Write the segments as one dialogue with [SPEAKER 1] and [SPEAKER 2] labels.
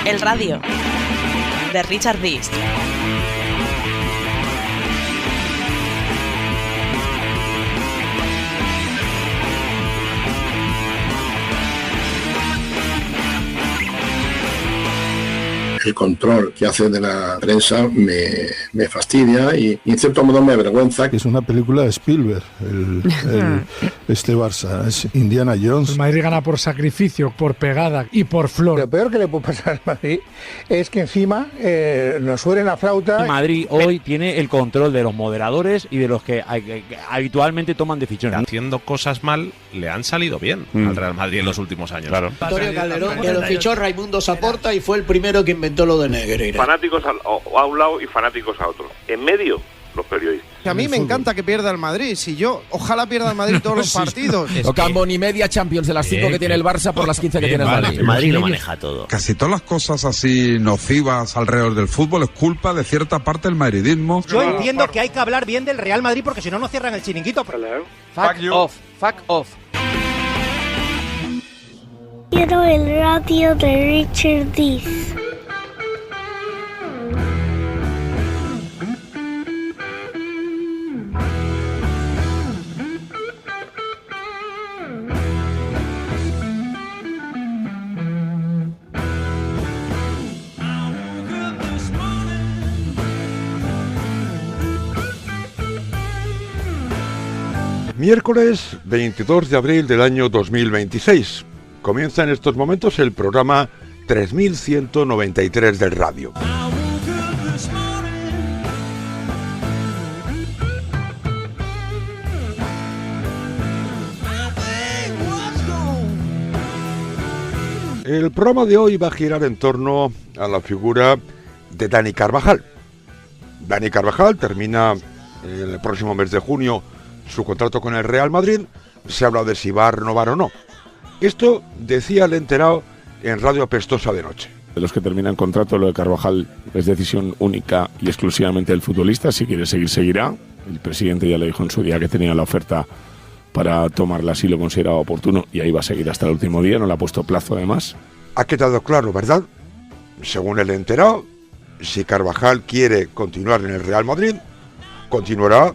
[SPEAKER 1] El Radio, de Richard Dist.
[SPEAKER 2] El control que hace de la prensa me fastidia y en cierto modo me avergüenza.
[SPEAKER 3] Es una película de Spielberg, este Barça, es Indiana Jones.
[SPEAKER 4] El Madrid gana por sacrificio, por pegada y por flor.
[SPEAKER 5] Lo peor que le puede pasar al Madrid es que encima nos suene la flauta.
[SPEAKER 6] El Madrid hoy tiene el control de los moderadores y de los que habitualmente toman decisiones.
[SPEAKER 7] Haciendo cosas mal le han salido bien al Real Madrid en los últimos años.
[SPEAKER 8] Claro. Antonio Calderón, que lo fichó Raimundo Saporta y fue el primero que inventó lo de Negreira.
[SPEAKER 9] Fanáticos a un lado y fanáticos a otro. En medio, los periodistas.
[SPEAKER 10] A mí me encanta que pierda el Madrid. Si yo, ojalá pierda el Madrid todos los partidos.
[SPEAKER 11] No cambo ni media Champions de las 5 que tiene el Barça por las 15 que tiene el Madrid.
[SPEAKER 12] El Madrid lo maneja todo.
[SPEAKER 13] Casi todas las cosas así nocivas alrededor del fútbol es culpa de cierta parte del madridismo.
[SPEAKER 14] Yo entiendo que hay que hablar bien del Real Madrid porque si no, no cierran el chiringuito.
[SPEAKER 15] Fuck off.
[SPEAKER 16] Quiero el radio de Richard Dist.
[SPEAKER 17] Miércoles 22 de abril del año 2026. Comienza en estos momentos el programa 3193 del radio. El programa de hoy va a girar en torno a la figura de Dani Carvajal. Dani Carvajal termina el próximo mes de junio su contrato con el Real Madrid. Se habla de si va a renovar o no. Esto decía el enterado en Radio Apestosa de noche.
[SPEAKER 3] De los que terminan contrato, lo de Carvajal es decisión única y exclusivamente del futbolista. Si quiere seguir, seguirá. El presidente ya le dijo en su día que tenía la oferta para tomarla si lo consideraba oportuno y ahí va a seguir hasta el último día. No le ha puesto plazo además.
[SPEAKER 17] Ha quedado claro, ¿verdad? Según el enterado, si Carvajal quiere continuar en el Real Madrid, continuará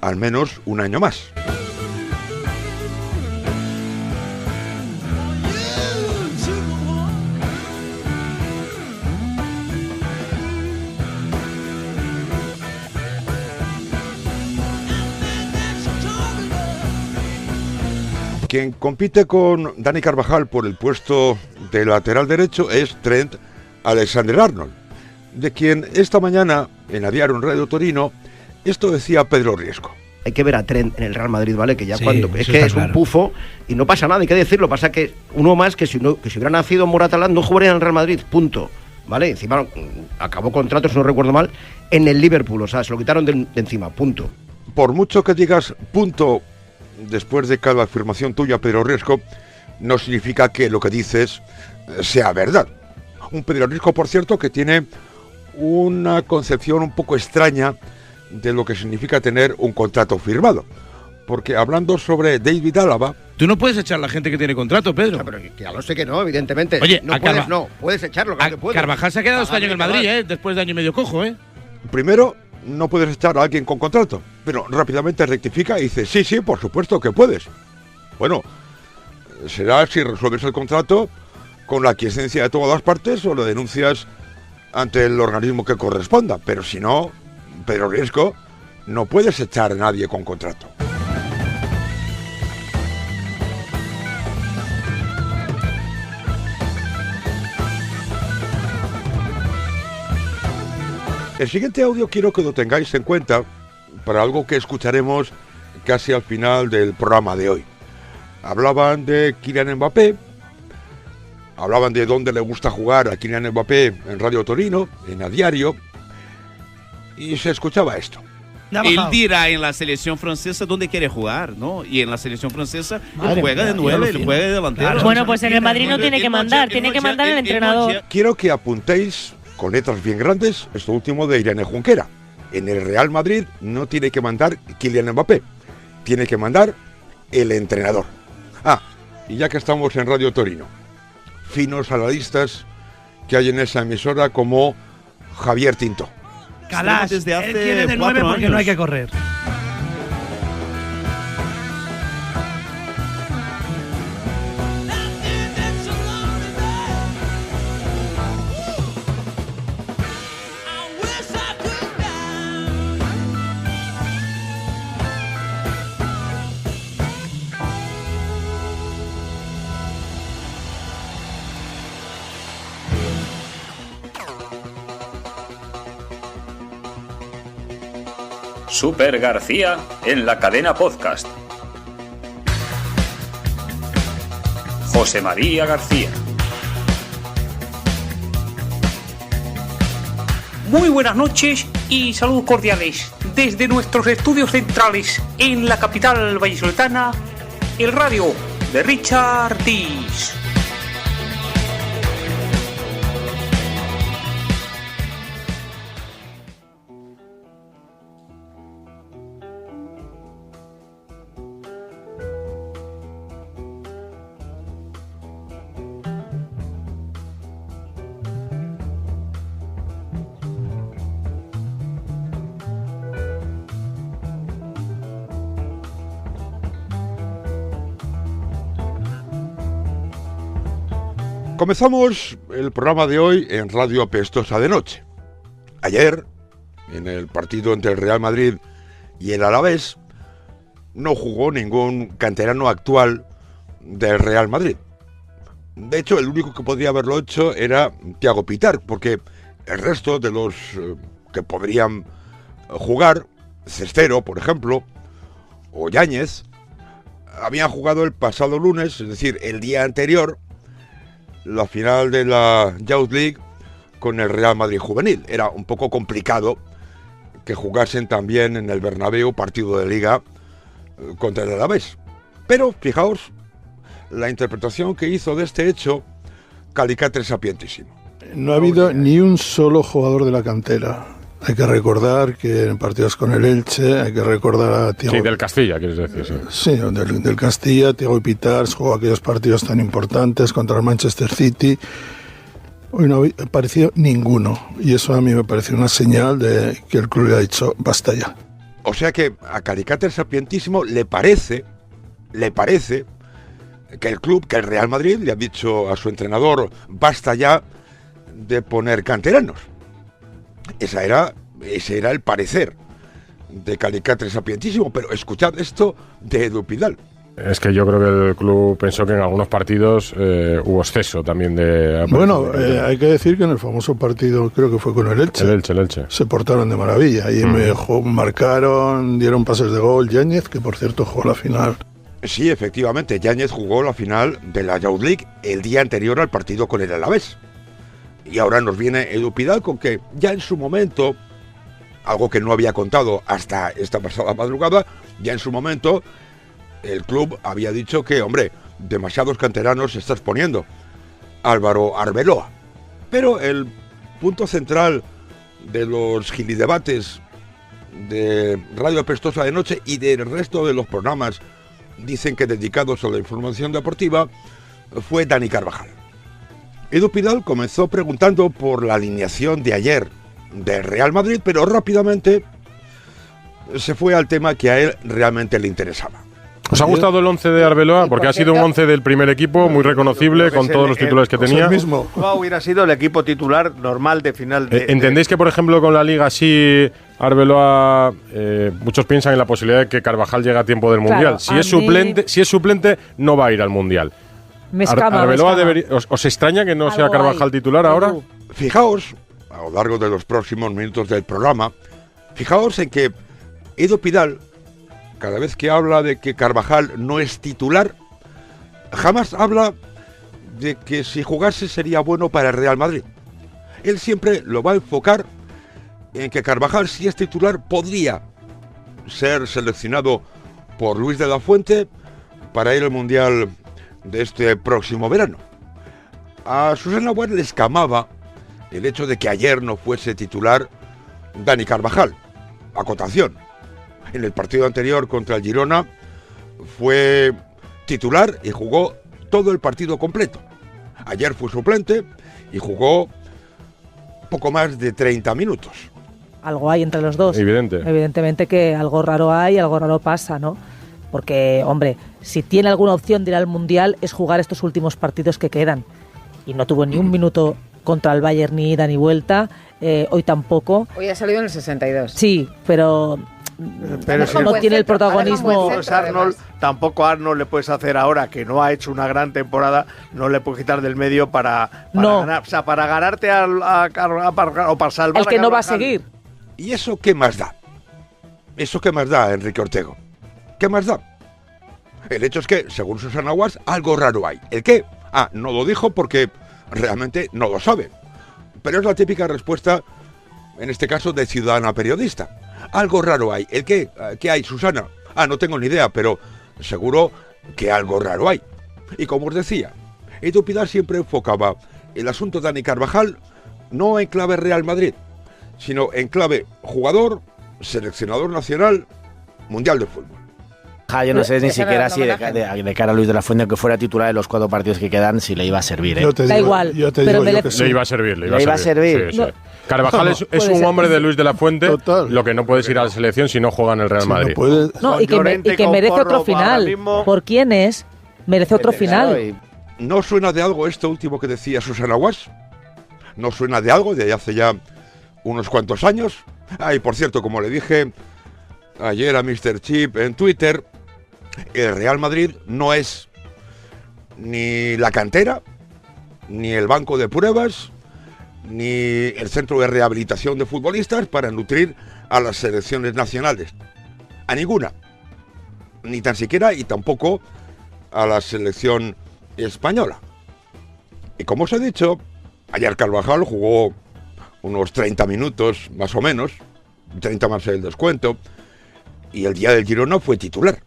[SPEAKER 17] al menos un año más. Quien compite con Dani Carvajal por el puesto de lateral derecho es Trent Alexander-Arnold, de quien esta mañana en A Diario en Radio Torino esto decía Pedro Riesco.
[SPEAKER 18] Hay que ver a Trent en el Real Madrid, ¿vale? Que ya
[SPEAKER 19] sí,
[SPEAKER 18] cuando es que es claro. Un pufo y no pasa nada, hay que decirlo. Pasa que uno más que si hubiera nacido en Moratalaz no jugaría en el Real Madrid, punto. ¿Vale? Encima acabó contrato, si no recuerdo mal, en el Liverpool, o sea, se lo quitaron de encima, punto.
[SPEAKER 17] Por mucho que digas punto después de cada afirmación tuya, Pedro Riesco, no significa que lo que dices sea verdad. Un Pedro Riesco, por cierto, que tiene una concepción un poco extraña de lo que significa tener un contrato firmado. Porque hablando sobre David Álava...
[SPEAKER 20] Tú no puedes echar a la gente que tiene contrato, Pedro.
[SPEAKER 18] O sea, pero ya lo sé que no, evidentemente.
[SPEAKER 20] Oye,
[SPEAKER 18] no puedes echarlo, claro que puedes.
[SPEAKER 20] Carvajal se ha quedado este año en el Madrid, después de año y medio cojo,
[SPEAKER 17] Primero, no puedes echar a alguien con contrato, pero rápidamente rectifica y dice, sí, por supuesto que puedes. Bueno, será si resuelves el contrato con la aquiescencia de todas las partes o lo denuncias ante el organismo que corresponda, pero si no, Pedro Riesco, no puedes echar a nadie con contrato. El siguiente audio quiero que lo tengáis en cuenta para algo que escucharemos casi al final del programa de hoy. Hablaban de Kylian Mbappé, hablaban de dónde le gusta jugar a Kylian Mbappé en Radio Torino, en A Diario, y se escuchaba esto.
[SPEAKER 21] Él dirá en la selección francesa dónde quiere jugar, ¿no? Y en la selección francesa él juega de 9, él juega de delantero.
[SPEAKER 1] Claro. Bueno, pues en el Madrid no tiene que mandar, tiene que mandar el entrenador.
[SPEAKER 17] Quiero que apuntéis con letras bien grandes esto último de Irene Junquera. En el Real Madrid no tiene que mandar Kylian Mbappé, tiene que mandar el entrenador. Y ya que estamos en Radio Torino, finos analistas que hay en esa emisora como Javier Tinto.
[SPEAKER 12] Calas,
[SPEAKER 21] desde hace
[SPEAKER 12] él quiere de 9 porque
[SPEAKER 21] años.
[SPEAKER 12] no hay que correr.
[SPEAKER 19] Super García en la cadena podcast. José María García.
[SPEAKER 22] Muy buenas noches y saludos cordiales desde nuestros estudios centrales en la capital vallisoletana, el radio de Richard Dis.
[SPEAKER 17] Comenzamos el programa de hoy en Radio Pestosa de Noche. Ayer, en el partido entre el Real Madrid y el Alavés, no jugó ningún canterano actual del Real Madrid. De hecho, el único que podría haberlo hecho era Thiago Pitart, porque el resto de los que podrían jugar, Cestero, por ejemplo, o Yáñez, habían jugado el pasado lunes, es decir, el día anterior, la final de la Youth League con el Real Madrid juvenil. Era un poco complicado que jugasen también en el Bernabéu partido de Liga contra el Alavés. Pero fijaos la interpretación que hizo de este hecho Calicatre sapientísimo.
[SPEAKER 23] No ha habido ni un solo jugador de la cantera. Hay que recordar que en partidos con el Elche, hay que recordar a Thiago...
[SPEAKER 24] Sí, del Castilla, quieres decir, sí.
[SPEAKER 23] Sí, del Castilla, Thiago Pitart jugó aquellos partidos tan importantes contra el Manchester City. Hoy no ha aparecido ninguno, y eso a mí me parece una señal de que el club le ha dicho, basta ya.
[SPEAKER 17] O sea que a Calicatre sapientísimo le parece que el club, que el Real Madrid, le ha dicho a su entrenador, basta ya de poner canteranos. Ese era el parecer de Calicatre sapientísimo, pero escuchad esto de Edu Pidal.
[SPEAKER 24] Es que yo creo que el club pensó que en algunos partidos hubo exceso también de...
[SPEAKER 23] Bueno, hay que decir que en el famoso partido, creo que fue con el Elche.
[SPEAKER 24] El Elche.
[SPEAKER 23] Se portaron de maravilla y marcaron, dieron pases de gol. Yáñez, que por cierto jugó la final.
[SPEAKER 17] Sí, efectivamente, Yáñez jugó la final de la Youth League el día anterior al partido con el Alavés. Y ahora nos viene Edu Pidal con que ya en su momento, algo que no había contado hasta esta pasada madrugada, ya en su momento el club había dicho que, hombre, demasiados canteranos se está exponiendo. Álvaro Arbeloa. Pero el punto central de los gilidebates de Radio Pestosa de Noche y del resto de los programas, dicen que dedicados a la información deportiva, fue Dani Carvajal. Edu Pidal comenzó preguntando por la alineación de ayer del Real Madrid, pero rápidamente se fue al tema que a él realmente le interesaba.
[SPEAKER 24] ¿Os ha gustado el 11 de Arbeloa? Porque ha sido un 11 del primer equipo, muy reconocible, con todos los titulares que tenía.
[SPEAKER 10] Hubiera sido el equipo titular normal de final de...
[SPEAKER 24] ¿Entendéis que, por ejemplo, con la Liga así, Arbeloa, muchos piensan en la posibilidad de que Carvajal llegue a tiempo del Mundial?
[SPEAKER 1] Claro,
[SPEAKER 24] si es suplente, no va a ir al Mundial.
[SPEAKER 1] Me escama,
[SPEAKER 24] Arbeloa ¿Os extraña que no sea Carvajal titular ahora?
[SPEAKER 17] Fijaos, a lo largo de los próximos minutos del programa, fijaos en que Edu Pidal, cada vez que habla de que Carvajal no es titular, jamás habla de que si jugase sería bueno para el Real Madrid. Él siempre lo va a enfocar en que Carvajal, si es titular, podría ser seleccionado por Luis de la Fuente para ir al Mundial de este próximo verano. A Susana Guard le escamaba el hecho de que ayer no fuese titular Dani Carvajal. Acotación: en el partido anterior contra el Girona fue titular y jugó todo el partido completo. Ayer fue suplente y jugó poco más de 30 minutos.
[SPEAKER 1] Algo hay entre los dos.
[SPEAKER 24] Evidente.
[SPEAKER 1] Evidentemente que algo raro hay, algo raro pasa, ¿no? Porque, hombre, si tiene alguna opción de ir al Mundial es jugar estos últimos partidos que quedan. Y no tuvo ni un minuto contra el Bayern, ni ida ni vuelta. Hoy tampoco.
[SPEAKER 2] Hoy ha salido en el 62.
[SPEAKER 1] Sí, pero no tiene el protagonismo.
[SPEAKER 4] Pues Arnold, tampoco a Arnold le puedes hacer ahora, que no ha hecho una gran temporada, no le puedes quitar del medio para ganar, o sea, para ganarte o para salvar
[SPEAKER 1] el que no va a seguir.
[SPEAKER 17] ¿Y eso qué más da? ¿Eso qué más da, Enrique Ortego? ¿Qué más da? El hecho es que, según Susana Guas, algo raro hay. ¿El qué? No lo dijo porque realmente no lo sabe. Pero es la típica respuesta, en este caso, de ciudadana periodista. Algo raro hay. ¿El qué? ¿Qué hay, Susana? No tengo ni idea, pero seguro que algo raro hay. Y como os decía, Edu Pidal siempre enfocaba el asunto de Dani Carvajal no en clave Real Madrid, sino en clave jugador, seleccionador nacional, mundial de fútbol.
[SPEAKER 5] Yo no sé ni siquiera si de cara a Luis de la Fuente, que fuera titular de los 4 partidos que quedan, si le iba a servir.
[SPEAKER 1] Da igual.
[SPEAKER 24] Pero le iba a servir.
[SPEAKER 5] Le iba a servir.
[SPEAKER 24] Sí, sí. Carvajal es un hombre de Luis de la Fuente. Total. Lo que no puedes ir a la selección si no juega en el Real Madrid.
[SPEAKER 1] No, y que merece otro final. ¿Por quién es? Merece otro final.
[SPEAKER 17] ¿No suena de algo esto último que decía Susana Guas? ¿No suena de algo de hace ya unos cuantos años? Y por cierto, como le dije ayer a Mr. Chip en Twitter, el Real Madrid no es ni la cantera, ni el banco de pruebas, ni el centro de rehabilitación de futbolistas para nutrir a las selecciones nacionales. A ninguna. Ni tan siquiera y tampoco a la selección española. Y como os he dicho, ayer Carvajal jugó unos 30 minutos, más o menos, 30 más el descuento, y el día del Girona fue titular.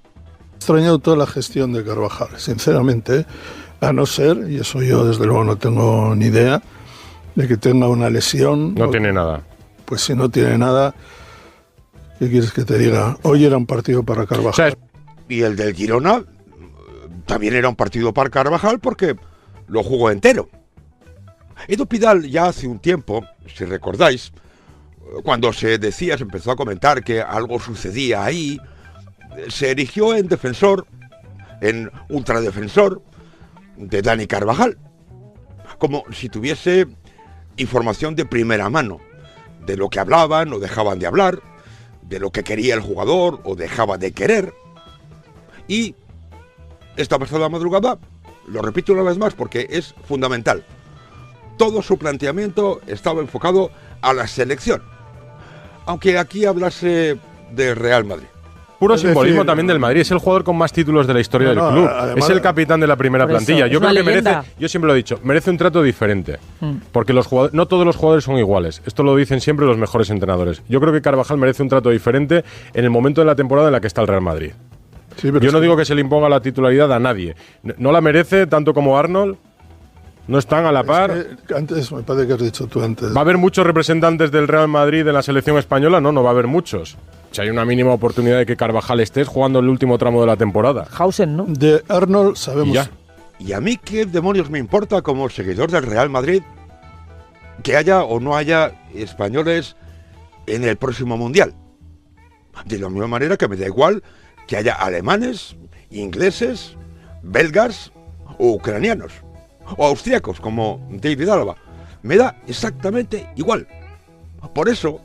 [SPEAKER 23] He extrañado toda la gestión de Carvajal, sinceramente, a no ser, y eso yo desde luego no tengo ni idea, de que tenga una lesión.
[SPEAKER 24] No tiene nada.
[SPEAKER 23] Pues si no tiene nada, ¿qué quieres que te diga? Hoy era un partido para Carvajal.
[SPEAKER 17] Y el del Girona también era un partido para Carvajal porque lo jugó entero. Edu Pidal ya hace un tiempo, si recordáis, cuando se empezó a comentar que algo sucedía ahí, se erigió en defensor, en ultradefensor de Dani Carvajal, como si tuviese información de primera mano de lo que hablaban o dejaban de hablar, de lo que quería el jugador o dejaba de querer. Y esta pasada madrugada, lo repito una vez más porque es fundamental, todo su planteamiento estaba enfocado a la selección, aunque aquí hablase del Real Madrid.
[SPEAKER 24] Puro simbolismo también del Madrid. Es el jugador con más títulos de la historia del club. Además, es el capitán de la primera plantilla. Yo creo que merece, yo siempre lo he dicho, merece un trato diferente. Porque los jugadores, no todos los jugadores son iguales. Esto lo dicen siempre los mejores entrenadores. Yo creo que Carvajal merece un trato diferente en el momento de la temporada en la que está el Real Madrid. Sí, yo no digo que se le imponga la titularidad a nadie. No la merece tanto como Arnold. No están a la par.
[SPEAKER 23] Es que antes, me parece que has dicho tú antes.
[SPEAKER 24] ¿Va a haber muchos representantes del Real Madrid en la selección española? No va a haber muchos. Si hay una mínima oportunidad de que Carvajal esté jugando el último tramo de la temporada.
[SPEAKER 1] Hausen, ¿no?
[SPEAKER 23] De Arnold sabemos.
[SPEAKER 17] Y a mí qué demonios me importa como seguidor del Real Madrid que haya o no haya españoles en el próximo Mundial. De la misma manera que me da igual que haya alemanes, ingleses, belgas o ucranianos. O austríacos como David Alaba. Me da exactamente igual. Por eso,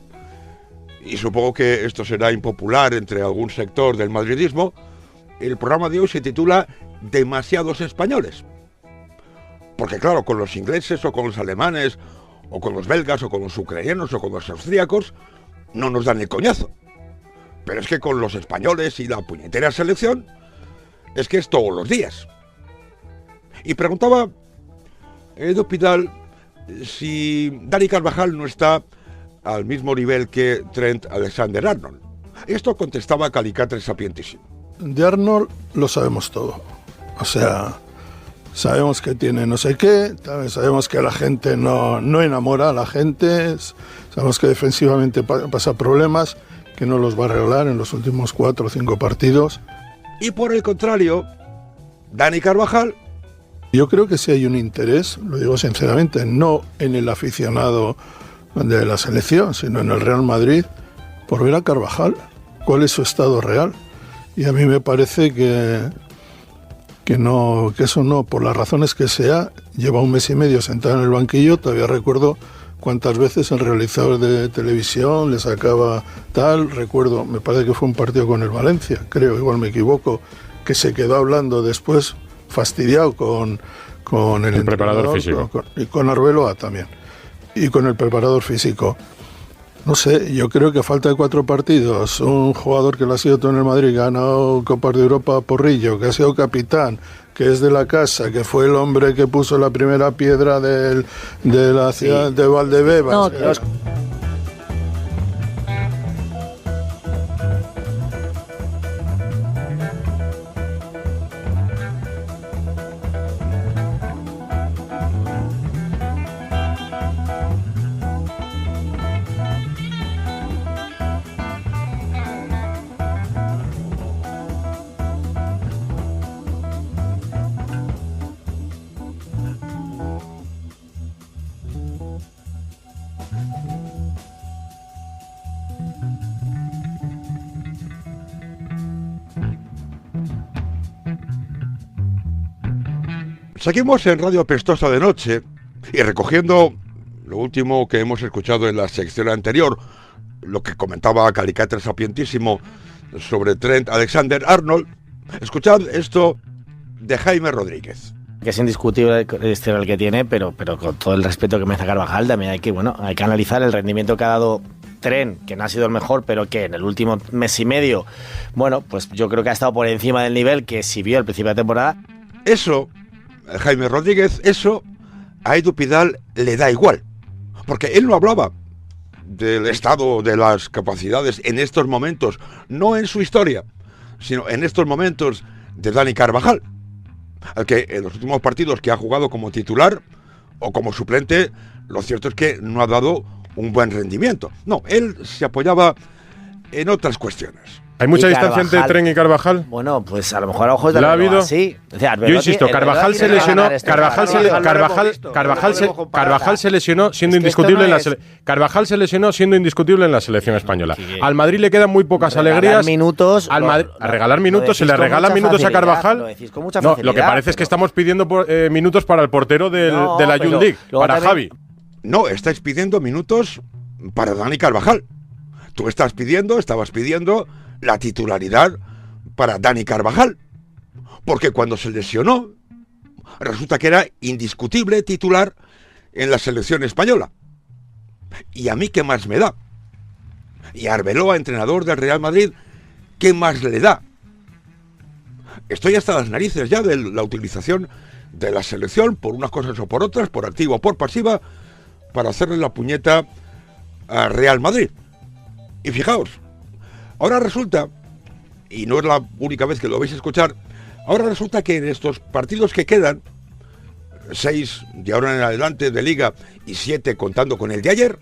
[SPEAKER 17] y supongo que esto será impopular entre algún sector del madridismo, el programa de hoy se titula Demasiados españoles. Porque claro, con los ingleses o con los alemanes, o con los belgas o con los ucranianos o con los austríacos, no nos dan el coñazo. Pero es que con los españoles y la puñetera selección, es que es todos los días. Y preguntaba Edu Pidal si Dani Carvajal no está al mismo nivel que Trent Alexander-Arnold. Esto contestaba Calicatres sapientísimo.
[SPEAKER 23] De Arnold lo sabemos todo. O sea, sabemos que tiene no sé qué, también sabemos que la gente no enamora a la gente, sabemos que defensivamente pasa problemas, que no los va a arreglar en los últimos 4 o 5 partidos.
[SPEAKER 17] Y por el contrario, Dani Carvajal...
[SPEAKER 23] Yo creo que sí hay un interés, lo digo sinceramente, no en el aficionado de la selección, sino en el Real Madrid, por ver a Carvajal. ¿Cuál es su estado real? Y a mí me parece que eso no, por las razones que sea, lleva un mes y medio sentado en el banquillo. Todavía recuerdo cuántas veces el realizador de televisión le sacaba tal. Recuerdo, me parece que fue un partido con el Valencia, creo, igual me equivoco, que se quedó hablando después fastidiado con el
[SPEAKER 24] preparador físico.
[SPEAKER 23] Y con Arbeloa también. Y con el preparador físico. No sé, yo creo que a falta de 4 partidos, un jugador que lo ha sido todo en el Madrid, que ha ganado Copas de Europa Porrillo, que ha sido capitán, que es de la casa, que fue el hombre que puso la primera piedra de la ciudad de Valdebebas.
[SPEAKER 1] No,
[SPEAKER 17] Seguimos en Radio Pestosa de Noche y recogiendo lo último que hemos escuchado en la sección anterior, lo que comentaba Calicater Sapientísimo sobre Trent Alexander-Arnold, escuchad esto de Jaime Rodríguez.
[SPEAKER 5] Que es indiscutible el que tiene, pero con todo el respeto que merece Carvajal, también hay que analizar el rendimiento que ha dado Trent, que no ha sido el mejor, pero que en el último mes y medio, bueno, pues yo creo que ha estado por encima del nivel que si vio al principio de temporada.
[SPEAKER 17] Eso, Jaime Rodríguez, eso a Edu Pidal le da igual, porque él no hablaba del estado de las capacidades en estos momentos, no en su historia, sino en estos momentos de Dani Carvajal, al que en los últimos partidos que ha jugado como titular o como suplente, lo cierto es que no ha dado un buen rendimiento. No, él se apoyaba en otras cuestiones.
[SPEAKER 24] ¿Hay mucha distancia entre Trent y Carvajal?
[SPEAKER 5] Bueno, pues a lo mejor a ojos de
[SPEAKER 24] ¿la ha habido?
[SPEAKER 5] Sí. O sea,
[SPEAKER 24] yo insisto, Carvajal se lesionó, Carvajal se lesionó siendo indiscutible en la Carvajal se lesionó siendo indiscutible en la selección española. Al Madrid le quedan muy pocas alegrías.
[SPEAKER 5] Minutos,
[SPEAKER 24] a regalar minutos, se le regalan minutos a Carvajal. No, lo que parece es que estamos pidiendo minutos para el portero de la Youth League, para Javi.
[SPEAKER 17] No, estáis pidiendo minutos para Dani Carvajal. Tú estabas pidiendo la titularidad para Dani Carvajal, porque cuando se lesionó resulta que era indiscutible titular en la selección española. ¿Y a mí qué más me da? Y a Arbeloa, entrenador del Real Madrid, ¿qué más le da? Estoy hasta las narices ya de la utilización de la selección por unas cosas o por otras, por activa o por pasiva, para hacerle la puñeta a Real Madrid. Y fijaos, ahora resulta, y no es la única vez que lo vais a escuchar, ahora resulta que en estos partidos que quedan, 6 de ahora en adelante de Liga y 7 contando con el de ayer,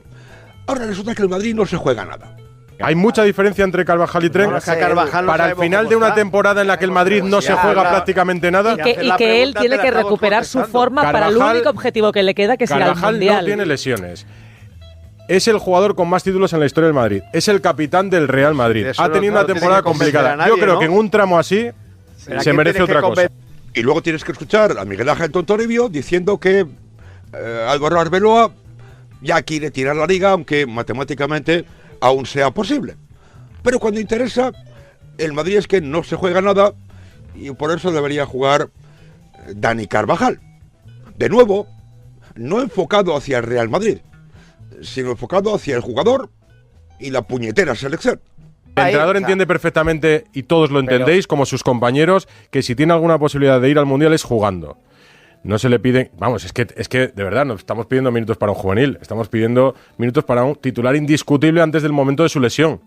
[SPEAKER 17] ahora resulta que el Madrid no se juega nada.
[SPEAKER 24] Hay mucha diferencia entre Carvajal y Trent. Para el final de una temporada en la que el Madrid no se juega prácticamente nada.
[SPEAKER 1] Y que él tiene que recuperar su forma para el único objetivo que le queda, que es ir al Mundial.
[SPEAKER 24] Carvajal no tiene lesiones. Es el jugador con más títulos en la historia del Madrid. Es el capitán del Real Madrid. Ha tenido una temporada complicada. Yo creo que en un tramo así se merece otra cosa.
[SPEAKER 17] Y luego tienes que escuchar a Miguel Ángel Toribio diciendo que Álvaro Arbeloa ya quiere tirar la liga, aunque matemáticamente aún sea posible. Pero cuando interesa, el Madrid es que no se juega nada y por eso debería jugar Dani Carvajal. De nuevo, no enfocado hacia el Real Madrid, sino enfocado hacia el jugador y la puñetera selección.
[SPEAKER 24] El entrenador entiende perfectamente, y todos lo entendéis, como sus compañeros, que si tiene alguna posibilidad de ir al Mundial es jugando. No se le piden… Vamos, es que de verdad no estamos pidiendo minutos para un juvenil, estamos pidiendo minutos para un titular indiscutible antes del momento de su lesión.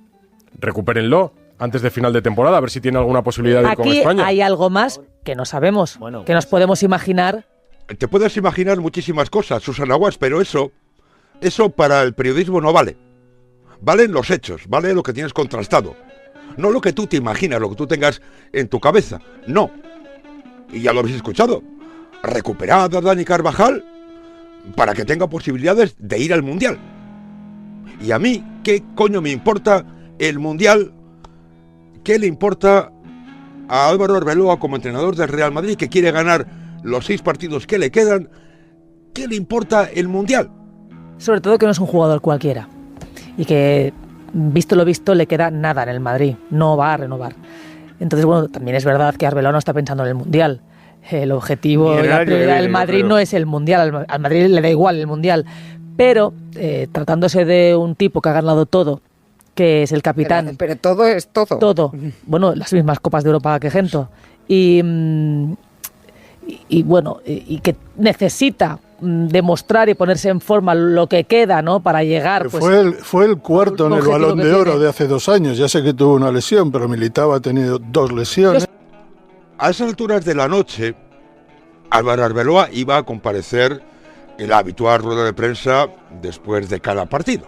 [SPEAKER 24] Recupérenlo antes de final de temporada, a ver si tiene alguna posibilidad de ir con España.
[SPEAKER 1] Hay algo más que no sabemos, que nos podemos imaginar.
[SPEAKER 17] Te puedes imaginar muchísimas cosas, Susana Guas, pero eso para el periodismo no vale. Valen los hechos, vale lo que tienes contrastado. No lo que tú te imaginas, lo que tú tengas en tu cabeza. No. Y ya lo habéis escuchado. Recuperad a Dani Carvajal para que tenga posibilidades de ir al Mundial. Y a mí, ¿qué coño me importa el Mundial? ¿Qué le importa a Álvaro Arbeloa como entrenador del Real Madrid, que quiere ganar los 6 partidos que le quedan? ¿Qué le importa el Mundial?
[SPEAKER 1] Sobre todo que no es un jugador cualquiera y que, visto lo visto, le queda nada en el Madrid, no va a renovar. Entonces, bueno, también es verdad que Arbeloa no está pensando en el Mundial. El objetivo y la prioridad del Madrid no es el Mundial, al Madrid le da igual el Mundial, pero tratándose de un tipo que ha ganado todo, que es el capitán...
[SPEAKER 2] Pero todo es todo.
[SPEAKER 1] Todo. Bueno, las mismas Copas de Europa que Gento. Y bueno, y que necesita demostrar y ponerse en forma lo que queda, ¿no? Para llegar... Pues,
[SPEAKER 23] fue el cuarto en el Balón de Oro de hace 2 años. Ya sé que tuvo una lesión, pero Militao ha tenido 2 lesiones.
[SPEAKER 17] A esas alturas de la noche, Álvaro Arbeloa iba a comparecer en la habitual rueda de prensa después de cada partido.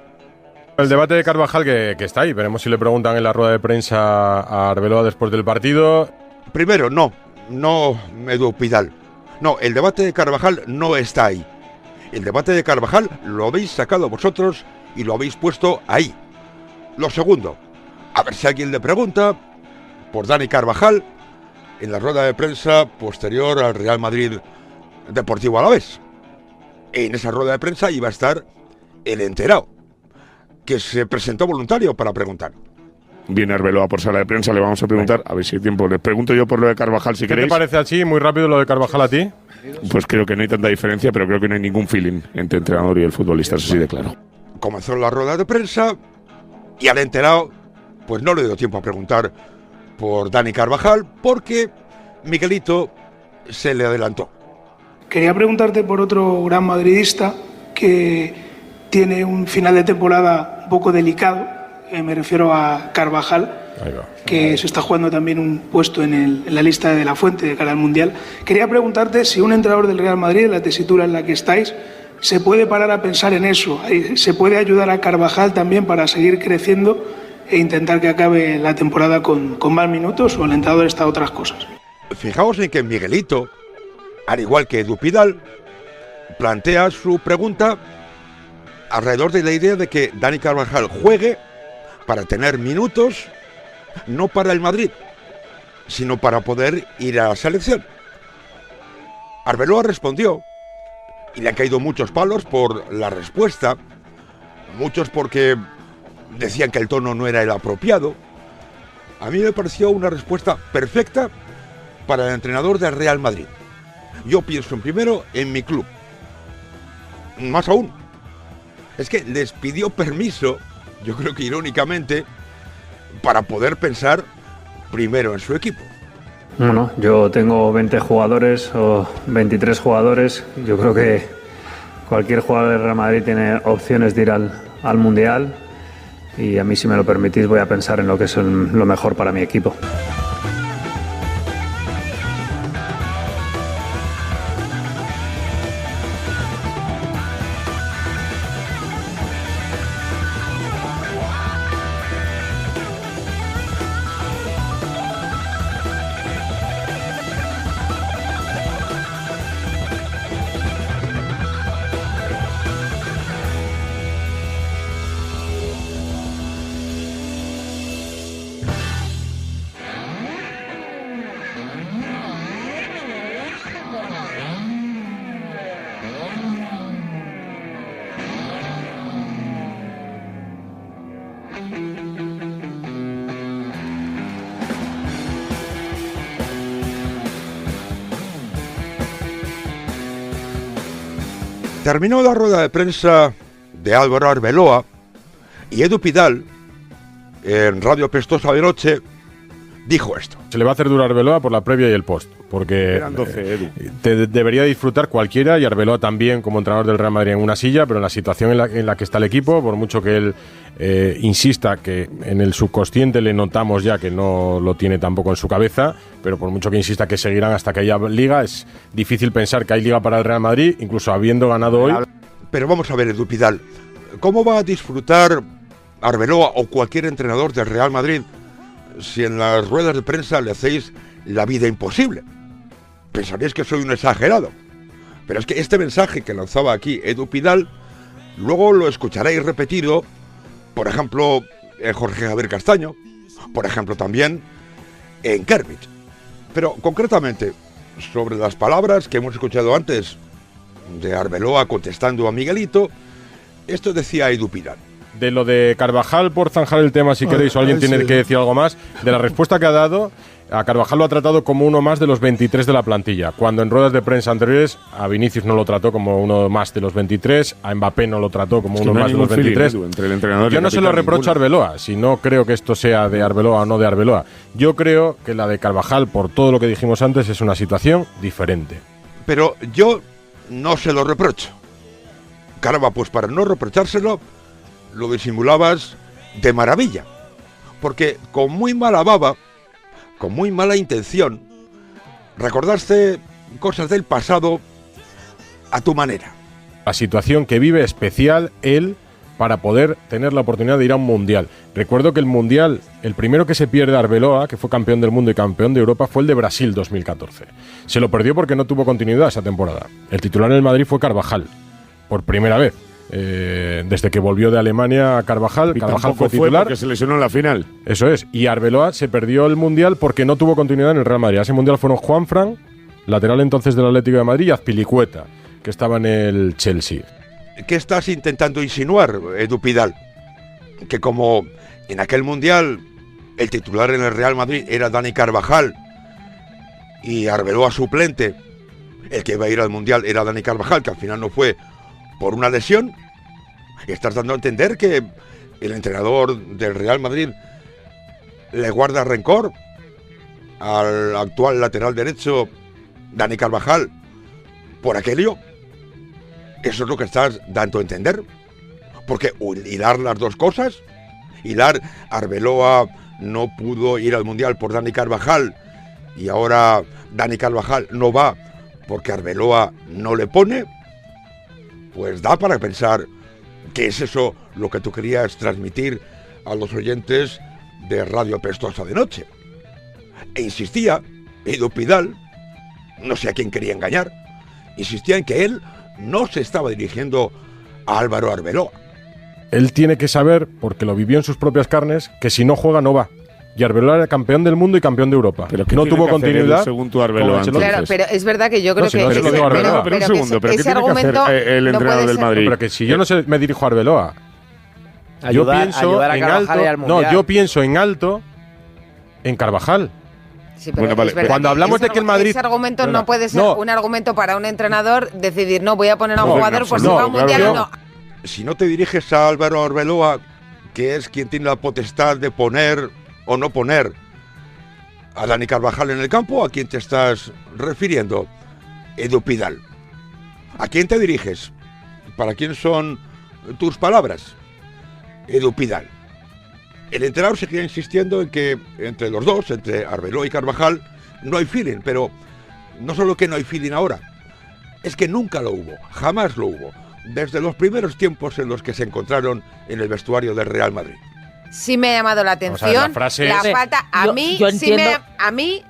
[SPEAKER 24] El debate de Carvajal que está ahí. Veremos si le preguntan en la rueda de prensa a Arbeloa después del partido.
[SPEAKER 17] Primero, no Edu Pidal. No, el debate de Carvajal no está ahí. El debate de Carvajal lo habéis sacado vosotros y lo habéis puesto ahí. Lo segundo, a ver si alguien le pregunta por Dani Carvajal en la rueda de prensa posterior al Real Madrid Deportivo Alavés. En esa rueda de prensa iba a estar el enterado, que se presentó voluntario para preguntar.
[SPEAKER 3] Viene Arbeloa por sala de prensa, le vamos a preguntar, a ver si hay tiempo. Les pregunto yo por lo de Carvajal, si queréis.
[SPEAKER 24] ¿Qué te parece así, muy rápido, lo de Carvajal a ti?
[SPEAKER 3] Pues creo que no hay tanta diferencia, pero creo que no hay ningún feeling entre el entrenador y el futbolista, eso sí de claro.
[SPEAKER 17] Comenzó la rueda de prensa y al enterado, pues no le dio tiempo a preguntar por Dani Carvajal, porque Miguelito se le adelantó.
[SPEAKER 6] Quería preguntarte por otro gran madridista que tiene un final de temporada un poco delicado, me refiero a Carvajal, que se está jugando también un puesto en la lista de la Fuente de cara al Mundial. Quería preguntarte si un entrenador del Real Madrid, en la tesitura en la que estáis, se puede parar a pensar en eso, se puede ayudar a Carvajal también para seguir creciendo e intentar que acabe la temporada con más minutos, o el entrenador está a otras cosas.
[SPEAKER 17] Fijaos en que Miguelito, al igual que Edu Pidal, plantea su pregunta alrededor de la idea de que Dani Carvajal juegue para tener minutos, no para el Madrid, sino para poder ir a la selección. Arbeloa respondió, y le han caído muchos palos por la respuesta, muchos porque decían que el tono no era el apropiado. A mí me pareció una respuesta perfecta para el entrenador del Real Madrid. Yo pienso primero en mi club. Más aún, es que les pidió permiso, yo creo que irónicamente, para poder pensar primero en su equipo.
[SPEAKER 7] Bueno, yo tengo 20 jugadores o 23 jugadores. Yo creo que cualquier jugador del Real Madrid tiene opciones de ir al Mundial. Y a mí, si me lo permitís, voy a pensar en lo que es lo mejor para mi equipo.
[SPEAKER 17] Terminó la rueda de prensa de Álvaro Arbeloa y Edu Pidal, en Radio Pestosa de Noche, dijo esto.
[SPEAKER 24] Se le va a hacer duro a Arbeloa por la previa y el post, porque
[SPEAKER 3] Eran 12, Edu.
[SPEAKER 24] Debería disfrutar cualquiera, y Arbeloa también como entrenador del Real Madrid en una silla, pero en la situación en la que está el equipo, por mucho que él insista, que en el subconsciente le notamos ya que no lo tiene tampoco en su cabeza, pero por mucho que insista que seguirán hasta que haya liga, es difícil pensar que hay liga para el Real Madrid, incluso habiendo ganado hoy.
[SPEAKER 17] Pero vamos a ver, Edu Pidal, ¿cómo va a disfrutar Arbeloa o cualquier entrenador del Real Madrid si en las ruedas de prensa le hacéis la vida imposible? Pensaréis que soy un exagerado, pero es que este mensaje que lanzaba aquí Edu Pidal, luego lo escucharéis repetido por ejemplo, en Jorge Javier Castaño, por ejemplo también en Kermit. Pero concretamente, sobre las palabras que hemos escuchado antes de Arbeloa contestando a Miguelito, esto decía Edu Pidal.
[SPEAKER 24] De lo de Carvajal, por zanjar el tema, si queréis, o alguien tiene que decir algo más, de la respuesta que ha dado, a Carvajal lo ha tratado como uno más de los 23 de la plantilla, cuando en ruedas de prensa anteriores a Vinicius no lo trató como uno más de los 23, a Mbappé no lo trató como uno más de los 23.
[SPEAKER 3] Entre el entrenador y
[SPEAKER 24] Yo
[SPEAKER 3] el
[SPEAKER 24] no se lo
[SPEAKER 3] capitán,
[SPEAKER 24] reprocho a
[SPEAKER 3] ninguno.
[SPEAKER 24] Arbeloa, si no creo que esto sea de Arbeloa o no de Arbeloa. Yo creo que la de Carvajal, por todo lo que dijimos antes, es una situación diferente.
[SPEAKER 17] Pero yo no se lo reprocho. Caramba, pues para no reprochárselo, lo disimulabas de maravilla. Porque con muy mala baba, con muy mala intención, recordaste cosas del pasado a tu manera.
[SPEAKER 24] La situación que vive especial él para poder tener la oportunidad de ir a un mundial. Recuerdo que el mundial, el primero que se pierde Arbeloa, que fue campeón del mundo y campeón de Europa, fue el de Brasil 2014. Se lo perdió porque no tuvo continuidad esa temporada. El titular en el Madrid fue Carvajal, por primera vez. Desde que volvió de Alemania a Carvajal, Carvajal fue titular.
[SPEAKER 3] Porque se lesionó en la final.
[SPEAKER 24] Eso es. Y Arbeloa se perdió el mundial porque no tuvo continuidad en el Real Madrid. A ese mundial fueron Juanfran, lateral entonces del Atlético de Madrid, y Azpilicueta, que estaba en el Chelsea.
[SPEAKER 17] ¿Qué estás intentando insinuar, Edu Pidal? Que como en aquel mundial el titular en el Real Madrid era Dani Carvajal y Arbeloa suplente, el que iba a ir al mundial era Dani Carvajal, que al final no fue por una lesión. Estás dando a entender que el entrenador del Real Madrid le guarda rencor al actual lateral derecho Dani Carvajal por aquello. Eso es lo que estás dando a entender. Porque hilar las dos cosas, hilar Arbeloa no pudo ir al mundial por Dani Carvajal y ahora Dani Carvajal no va porque Arbeloa no le pone, pues da para pensar que es eso lo que tú querías transmitir a los oyentes de Radio Pestosa de Noche. E insistía, Edu Pidal, no sé a quién quería engañar, insistía en que él no se estaba dirigiendo a Álvaro Arbeloa.
[SPEAKER 24] Él tiene que saber, porque lo vivió en sus propias carnes, que si no juega no va. Y Arbeloa era campeón del mundo y campeón de Europa.
[SPEAKER 3] Pero
[SPEAKER 24] no tuvo continuidad.
[SPEAKER 3] Según tu Arbeloa,
[SPEAKER 2] claro, pero es verdad que yo creo que
[SPEAKER 24] un segundo,
[SPEAKER 3] pero ¿qué tiene que hacer el entrenador del Madrid?
[SPEAKER 24] Pero que si yo no me dirijo a Arbeloa,
[SPEAKER 5] ayudar a Carvajal al mundial.
[SPEAKER 24] No, yo pienso en alto en Carvajal.
[SPEAKER 2] Sí, pero
[SPEAKER 24] vale. Cuando hablamos de que el Madrid...
[SPEAKER 2] Ese argumento no puede ser un argumento para un entrenador decidir, no, voy a poner a un jugador por si va a un mundial o no.
[SPEAKER 17] Si no te diriges a Álvaro Arbeloa, que es quien tiene la potestad de poner o no poner a Dani Carvajal en el campo, ¿a quién te estás refiriendo, Edu Pidal? ¿A quién te diriges? ¿Para quién son tus palabras, Edu Pidal? El entrenador seguía insistiendo en que entre los dos, entre Arbeloa y Carvajal, no hay feeling, pero no solo que no hay feeling ahora, es que nunca lo hubo, jamás lo hubo, desde los primeros tiempos en los que se encontraron en el vestuario del Real Madrid.
[SPEAKER 2] Sí me ha llamado la atención la falta, a mí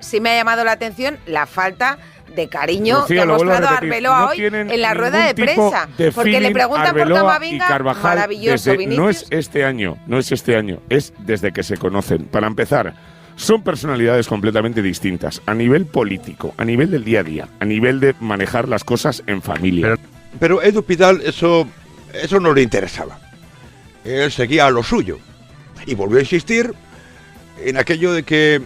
[SPEAKER 2] sí me ha llamado la atención la falta de cariño
[SPEAKER 3] Rocío,
[SPEAKER 2] que ha mostrado
[SPEAKER 3] Arbeloa
[SPEAKER 2] no hoy en la rueda de prensa. Porque le preguntan por Camavinga, maravilloso, Vinicius.
[SPEAKER 3] No es este año, es desde que se conocen. Para empezar, son personalidades completamente distintas, a nivel político, a nivel del día a día, a nivel de manejar las cosas en familia.
[SPEAKER 17] Pero Edu Pidal eso no le interesaba. Él seguía a lo suyo. Y volvió a insistir en aquello de que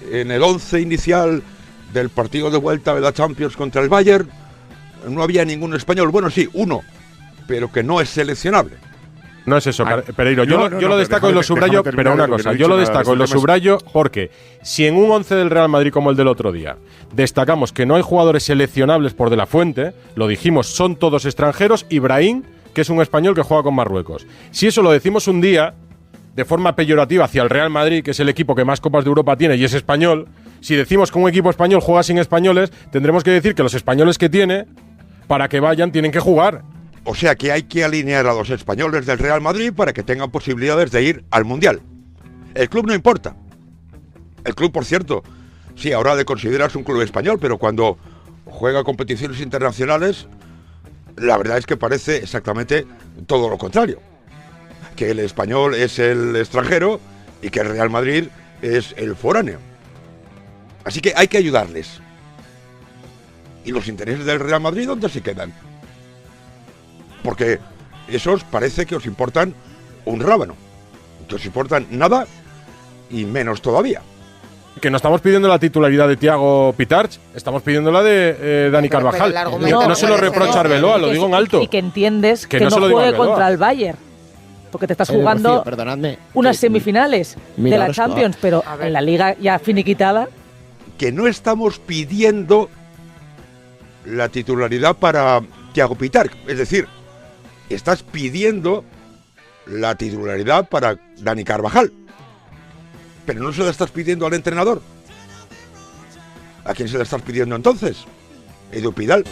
[SPEAKER 17] en el 11 inicial del partido de vuelta de la Champions contra el Bayern no había ningún español. Bueno, sí, uno, pero que no es seleccionable.
[SPEAKER 24] No es eso, Pereiro. Yo lo destaco y lo subrayo, pero una cosa, yo lo destaco y lo subrayo porque si en un 11 del Real Madrid como el del otro día destacamos que no hay jugadores seleccionables por De la Fuente, lo dijimos, son todos extranjeros, y Brahim, que es un español que juega con Marruecos. Si eso lo decimos un día de forma peyorativa hacia el Real Madrid, que es el equipo que más Copas de Europa tiene y es español, si decimos que un equipo español juega sin españoles, tendremos que decir que los españoles que tiene, para que vayan, tienen que jugar.
[SPEAKER 17] O sea que hay que alinear a los españoles del Real Madrid para que tengan posibilidades de ir al Mundial. El club no importa. El club, por cierto, sí, ahora de considerarse un club español, pero cuando juega competiciones internacionales, la verdad es que parece exactamente todo lo contrario. que el español es el extranjero y que el Real Madrid es el foráneo. Así que hay que ayudarles. ¿Y los intereses del Real Madrid dónde se quedan? Porque esos parece que os importan un rábano. Que os importan nada y menos todavía.
[SPEAKER 24] Que no estamos pidiendo la titularidad de Thiago Pitarch, estamos pidiendo la de Dani Carvajal. No se lo reprocha a Arbeloa, lo digo en alto.
[SPEAKER 1] Y que entiendes que no juegue contra el Bayern. Porque te estás jugando unas semifinales de la Champions, pero en la Liga ya finiquitada.
[SPEAKER 17] Que no estamos pidiendo la titularidad para Thiago Pitarch. Es decir, estás pidiendo la titularidad para Dani Carvajal. Pero no se la estás pidiendo al entrenador. ¿A quién se la estás pidiendo entonces? Edu Pidal.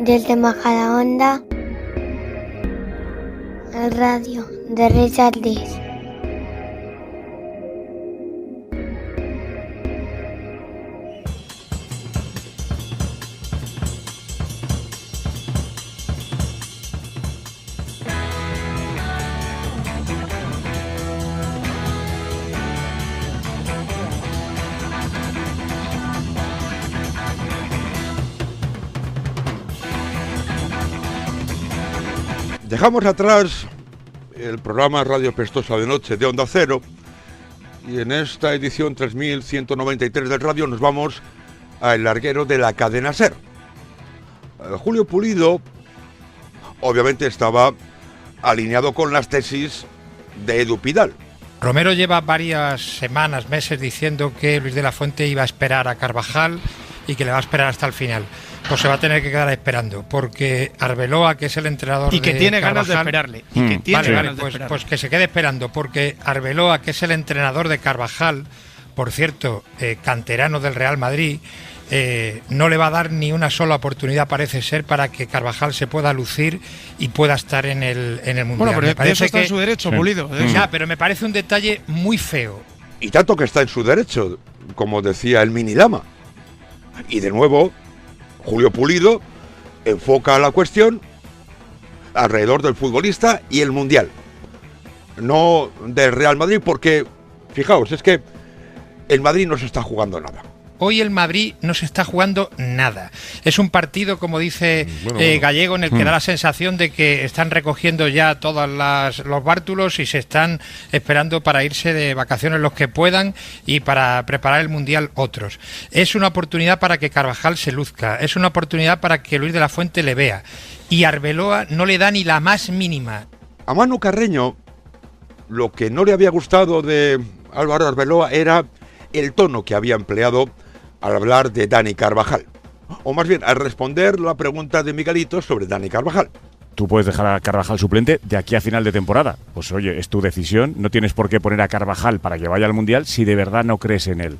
[SPEAKER 16] Desde Majadahonda, el radio de Richard Dis.
[SPEAKER 17] Dejamos atrás el programa Radio Pestosa de Noche de Onda Cero y en esta edición 3193 del radio nos vamos al larguero de la cadena SER. Julio Pulido obviamente estaba alineado con las tesis de Edu Pidal.
[SPEAKER 8] Romero lleva varias semanas, meses diciendo que Luis de la Fuente iba a esperar a Carvajal y que le va a esperar hasta el final. Pues se va a tener que quedar esperando, porque Arbeloa, que es el entrenador
[SPEAKER 12] y que
[SPEAKER 8] de
[SPEAKER 12] tiene
[SPEAKER 8] Carvajal,
[SPEAKER 12] ganas de esperarle. Y que tiene ganas de esperarle.
[SPEAKER 8] Pues que se quede esperando, porque Arbeloa, que es el entrenador de Carvajal, por cierto, canterano del Real Madrid, no le va a dar ni una sola oportunidad, parece ser, para que Carvajal se pueda lucir y pueda estar en el Mundial.
[SPEAKER 12] Bueno, pero me parece eso está en su derecho, sí. Pulido.
[SPEAKER 8] Ya, pero me parece un detalle muy feo.
[SPEAKER 17] Y tanto que está en su derecho, como decía el Minidama. Y de nuevo, Julio Pulido enfoca la cuestión alrededor del futbolista y el Mundial. No del Real Madrid, porque, fijaos, es que el Madrid no se está jugando nada.
[SPEAKER 8] Hoy el Madrid no se está jugando nada. Es un partido, como dice Gallego, en el que da la sensación de que están recogiendo ya todos los bártulos y se están esperando para irse de vacaciones los que puedan y para preparar el Mundial otros. Es una oportunidad para que Carvajal se luzca, es una oportunidad para que Luis de la Fuente le vea. Y Arbeloa no le da ni la más mínima.
[SPEAKER 17] A Manu Carreño, lo que no le había gustado de Álvaro Arbeloa era el tono que había empleado al hablar de Dani Carvajal, o más bien al responder la pregunta de Miguelito sobre Dani Carvajal.
[SPEAKER 9] Tú puedes dejar a Carvajal suplente de aquí a final de temporada. Pues oye, es tu decisión, no tienes por qué poner a Carvajal para que vaya al Mundial si de verdad no crees en él.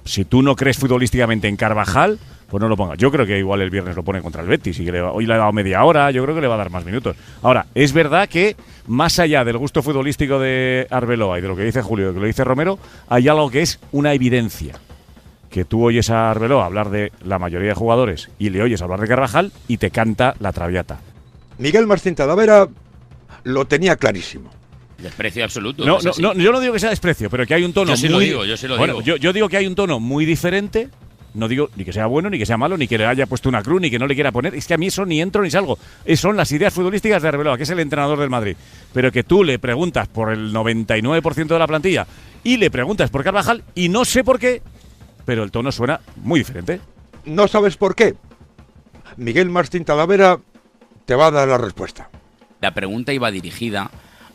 [SPEAKER 9] Si tú no crees futbolísticamente en Carvajal, pues no lo pongas. Yo creo que igual el viernes lo pone contra el Betis y que hoy le ha dado media hora, yo creo que le va a dar más minutos. Ahora, es verdad que más allá del gusto futbolístico de Arbeloa y de lo que dice Julio, de lo que dice Romero, hay algo que es una evidencia. Que tú oyes a Arbeloa hablar de la mayoría de jugadores y le oyes hablar de Carvajal y te canta la traviata.
[SPEAKER 17] Miguel Martín Talavera lo tenía clarísimo.
[SPEAKER 11] Desprecio absoluto.
[SPEAKER 9] No, yo no digo que sea desprecio, pero que hay un tono
[SPEAKER 11] yo sí
[SPEAKER 9] muy...
[SPEAKER 11] Yo sí lo
[SPEAKER 9] digo.
[SPEAKER 11] Yo
[SPEAKER 9] digo que hay un tono muy diferente. No digo ni que sea bueno, ni que sea malo, ni que le haya puesto una cruz, ni que no le quiera poner. Es que a mí eso ni entro ni salgo. Son las ideas futbolísticas de Arbeloa, que es el entrenador del Madrid. Pero que tú le preguntas por el 99% de la plantilla y le preguntas por Carvajal y no sé por qué, pero el tono suena muy diferente.
[SPEAKER 17] ¿No sabes por qué? Miguel Martín Talavera te va a dar la respuesta.
[SPEAKER 11] La pregunta iba dirigida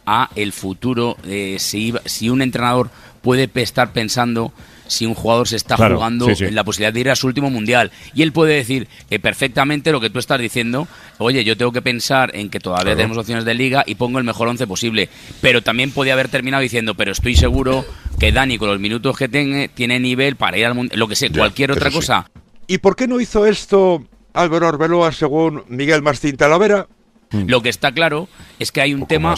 [SPEAKER 11] a el futuro, si un entrenador puede estar pensando si un jugador se está jugando en la posibilidad de ir a su último Mundial. Y él puede decir perfectamente lo que tú estás diciendo. Oye, yo tengo que pensar en que todavía tenemos opciones de Liga y pongo el mejor 11 posible. Pero también podía haber terminado diciendo, pero estoy seguro que Dani con los minutos que tiene nivel para ir al mundial, lo que sé, cualquier otra cosa.
[SPEAKER 17] ¿Y por qué no hizo esto Álvaro Arbeloa según Miguel Martín Talavera?
[SPEAKER 11] Lo que está claro es que hay un tema,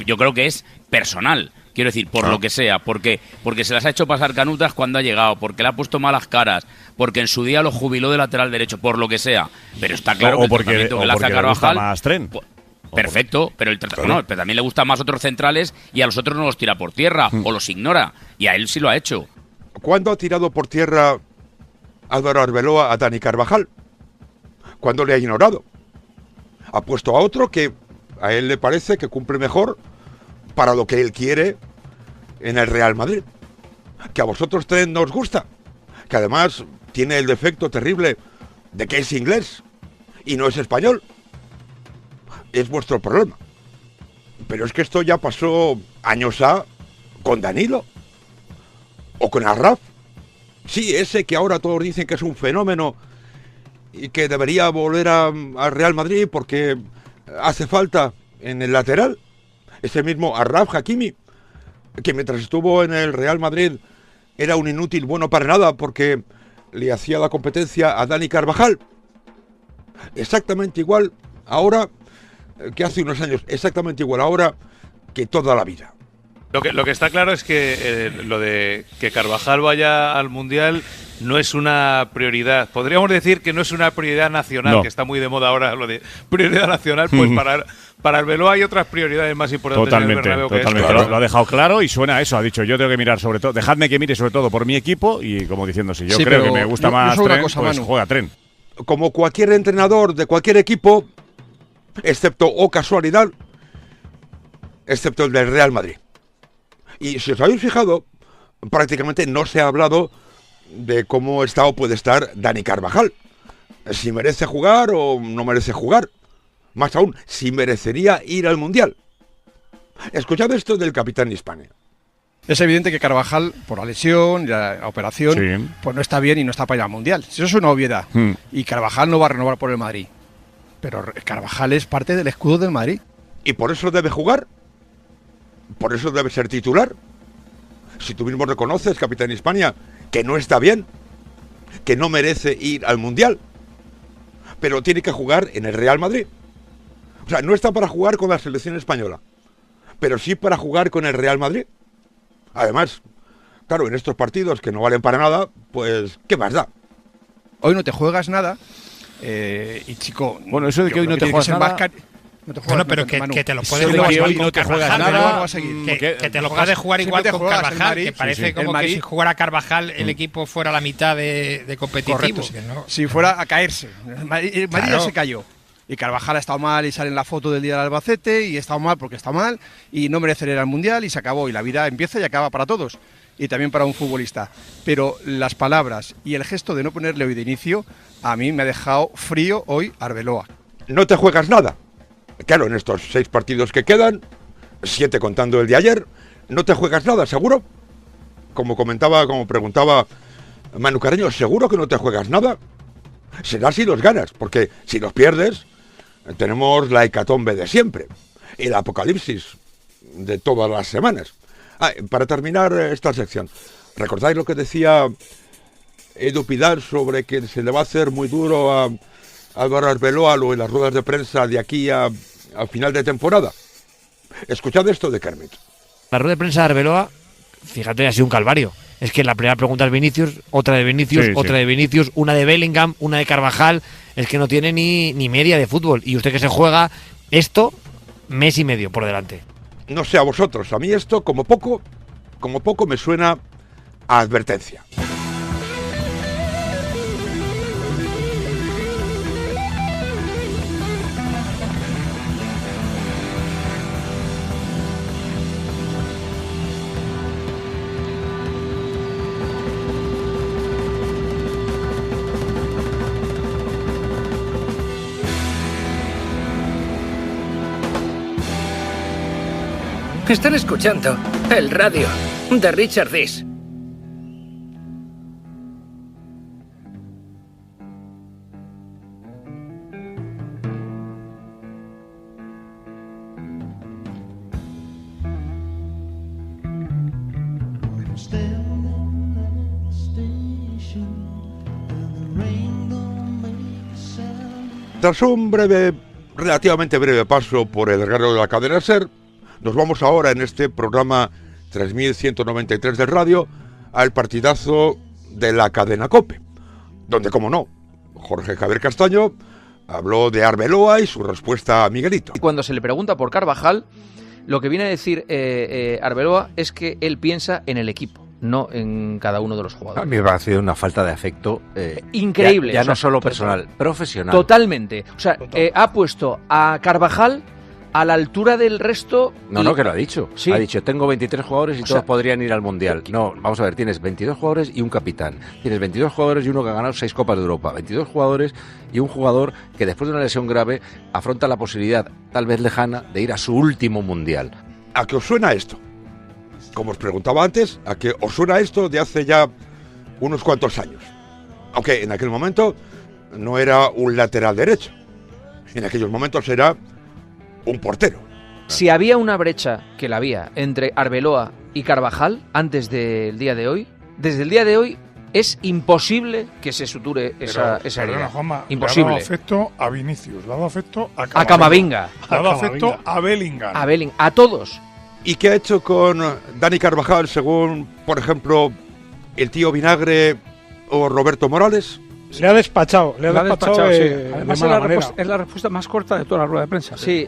[SPEAKER 11] yo creo que es personal. Quiero decir, por lo que sea, porque se las ha hecho pasar canutas cuando ha llegado, porque le ha puesto malas caras, porque en su día lo jubiló de lateral derecho, por lo que sea. Pero está claro que el tratamiento que le hace a Carvajal...
[SPEAKER 9] más Tren.
[SPEAKER 11] Perfecto, pero pero también le gustan más otros centrales y a los otros no los tira por tierra o los ignora. Y a él sí lo ha hecho.
[SPEAKER 17] ¿Cuándo ha tirado por tierra Álvaro Arbeloa a Dani Carvajal? ¿Cuándo le ha ignorado? Ha puesto a otro que a él le parece que cumple mejor para lo que él quiere en el Real Madrid. Que a vosotros tres no os gusta. Que además tiene el defecto terrible de que es inglés y no es español. Es vuestro problema. Pero es que esto ya pasó años con Danilo o con Arraf. Sí, ese que ahora todos dicen que es un fenómeno y que debería volver al Real Madrid porque hace falta en el lateral. Ese mismo Achraf Hakimi, que mientras estuvo en el Real Madrid era un inútil bueno para nada porque le hacía la competencia a Dani Carvajal. Exactamente igual ahora que hace unos años, exactamente igual ahora que toda la vida.
[SPEAKER 13] Lo que está claro es que lo de que Carvajal vaya al Mundial no es una prioridad. Podríamos decir que no es una prioridad nacional, que está muy de moda ahora lo de prioridad nacional, pues para Arbeloa hay otras prioridades más importantes.
[SPEAKER 9] Totalmente. Lo ha dejado claro y suena a eso. Ha dicho, yo tengo que mirar sobre todo, dejadme que mire sobre todo por mi equipo y como diciendo, si yo creo que me gusta más Tren, pues juega Tren.
[SPEAKER 17] Como cualquier entrenador de cualquier equipo, excepto, casualidad, excepto el del Real Madrid. Y si os habéis fijado, prácticamente no se ha hablado de cómo está o puede estar Dani Carvajal. Si merece jugar o no merece jugar. Más aún, si merecería ir al Mundial. Escuchad esto del capitán Hispania.
[SPEAKER 14] Es evidente que Carvajal, por la lesión y la operación, pues no está bien y no está para ir al Mundial. Eso es una obviedad. Y Carvajal no va a renovar por el Madrid. Pero Carvajal es parte del escudo del Madrid.
[SPEAKER 17] ¿Y por eso debe jugar? ¿Por eso debe ser titular? Si tú mismo reconoces, capitán Hispania, que no está bien, que no merece ir al Mundial, pero tiene que jugar en el Real Madrid. O sea, no está para jugar con la selección española, pero sí para jugar con el Real Madrid. Además, claro, en estos partidos que no valen para nada, pues, ¿qué más da?
[SPEAKER 14] Hoy no te juegas nada, y chico...
[SPEAKER 9] Bueno, eso de que hoy no te juegas nada...
[SPEAKER 8] Bueno, pero que te lo puedes jugar igual con Carvajal, que te lo puedes jugar igual con Carvajal, que parece como que si jugara Carvajal el equipo fuera la mitad de competitivo.
[SPEAKER 14] Si fuera a caerse. El Madrid ya se cayó. Y Carvajal ha estado mal y sale en la foto del día del Albacete y ha estado mal porque está mal y no merece ir al Mundial y se acabó. Y la vida empieza y acaba para todos. Y también para un futbolista. Pero las palabras y el gesto de no ponerle hoy de inicio, a mí me ha dejado frío hoy Arbeloa.
[SPEAKER 17] No te juegas nada. Claro, en estos 6 partidos que quedan, 7 contando el de ayer, no te juegas nada, ¿seguro? Como preguntaba Manu Carreño, ¿seguro que no te juegas nada? Será si los ganas, porque si los pierdes, tenemos la hecatombe de siempre, el apocalipsis de todas las semanas. Para terminar esta sección, ¿recordáis lo que decía Edu Pidal sobre que se le va a hacer muy duro a Álvaro Arbeloa en las ruedas de prensa de aquí al final de temporada? Escuchad esto de Kermit.
[SPEAKER 15] La rueda de prensa de Arbeloa, fíjate, ha sido un calvario. Es que la primera pregunta es Vinicius, otra de Vinicius, otra de Vinicius, una de Bellingham, una de Carvajal. Es que no tiene ni media de fútbol. Y usted que se juega esto, mes y medio por delante.
[SPEAKER 17] No sé a vosotros, a mí esto como poco me suena a advertencia.
[SPEAKER 18] Están escuchando el radio de Richard Dis.
[SPEAKER 17] Tras un relativamente breve paso por el regalo de la cadena SER, nos vamos ahora en este programa 3193 de radio al partidazo de la cadena COPE, donde, como no, Jorge Javier Castaño habló de Arbeloa y su respuesta a Miguelito.
[SPEAKER 19] Cuando se le pregunta por Carvajal, lo que viene a decir Arbeloa es que él piensa en el equipo, no en cada uno de los jugadores.
[SPEAKER 20] A mí me ha parecido una falta de afecto
[SPEAKER 19] increíble.
[SPEAKER 20] Ya no solo personal, profesional.
[SPEAKER 19] Totalmente. O sea, ha puesto a Carvajal a la altura del resto.
[SPEAKER 20] No, que lo ha dicho.
[SPEAKER 19] ¿Sí?
[SPEAKER 20] Ha dicho, tengo 23 jugadores y todos podrían ir al Mundial. No, vamos a ver, tienes 22 jugadores y un capitán. Tienes 22 jugadores y uno que ha ganado 6 Copas de Europa. 22 jugadores y un jugador que después de una lesión grave afronta la posibilidad, tal vez lejana, de ir a su último Mundial.
[SPEAKER 17] ¿A qué os suena esto? Como os preguntaba antes, ¿a qué os suena esto de hace ya unos cuantos años? Aunque en aquel momento no era un lateral derecho. En aquellos momentos era un portero.
[SPEAKER 19] Si había una brecha, que la había, entre Arbeloa y Carvajal antes del día de hoy, desde el día de hoy es imposible que se suture esa herida.
[SPEAKER 21] Juanma,
[SPEAKER 19] imposible.
[SPEAKER 21] Le ha dado afecto a Vinicius, le ha dado afecto
[SPEAKER 19] a Camavinga.
[SPEAKER 21] Le ha dado afecto a Bellingham.
[SPEAKER 19] A todos.
[SPEAKER 17] ¿Y qué ha hecho con Dani Carvajal, según, por ejemplo, el tío Vinagre o Roberto Morales?
[SPEAKER 21] Le ha despachado, sí.
[SPEAKER 22] Además es la respuesta más corta de toda la rueda de prensa.
[SPEAKER 19] Sí,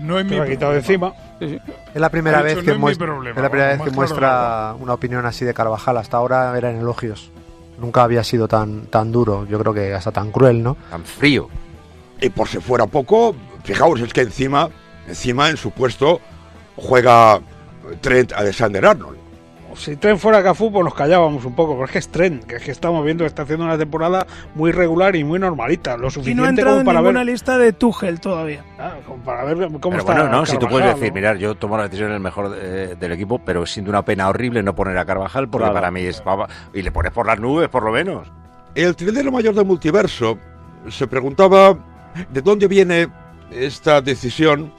[SPEAKER 21] no es mi problema. Quitado de encima.
[SPEAKER 25] Sí. Es la primera vez que muestra una opinión así de Carvajal. Hasta ahora eran elogios. Nunca había sido tan duro, yo creo que hasta tan cruel, ¿no?
[SPEAKER 20] Tan frío.
[SPEAKER 17] Y por si fuera poco, fijaos, es que encima en su puesto juega Trent Alexander-Arnold.
[SPEAKER 22] Si Trent fuera Cafú, pues nos callábamos un poco, pero es que es Trent, que estamos viendo que está haciendo una temporada muy regular y muy normalita, lo suficiente
[SPEAKER 26] y no ha entrado como para ver una lista de Tuchel todavía.
[SPEAKER 22] Como para ver cómo pero está.
[SPEAKER 20] Bueno, no,
[SPEAKER 22] Carvajal,
[SPEAKER 20] si tú puedes decir, mirar, yo tomo la decisión en el mejor del equipo, pero siendo una pena horrible no poner a Carvajal, porque para mí es y le pones por las nubes, por lo menos.
[SPEAKER 17] El trilero mayor del multiverso se preguntaba de dónde viene esta decisión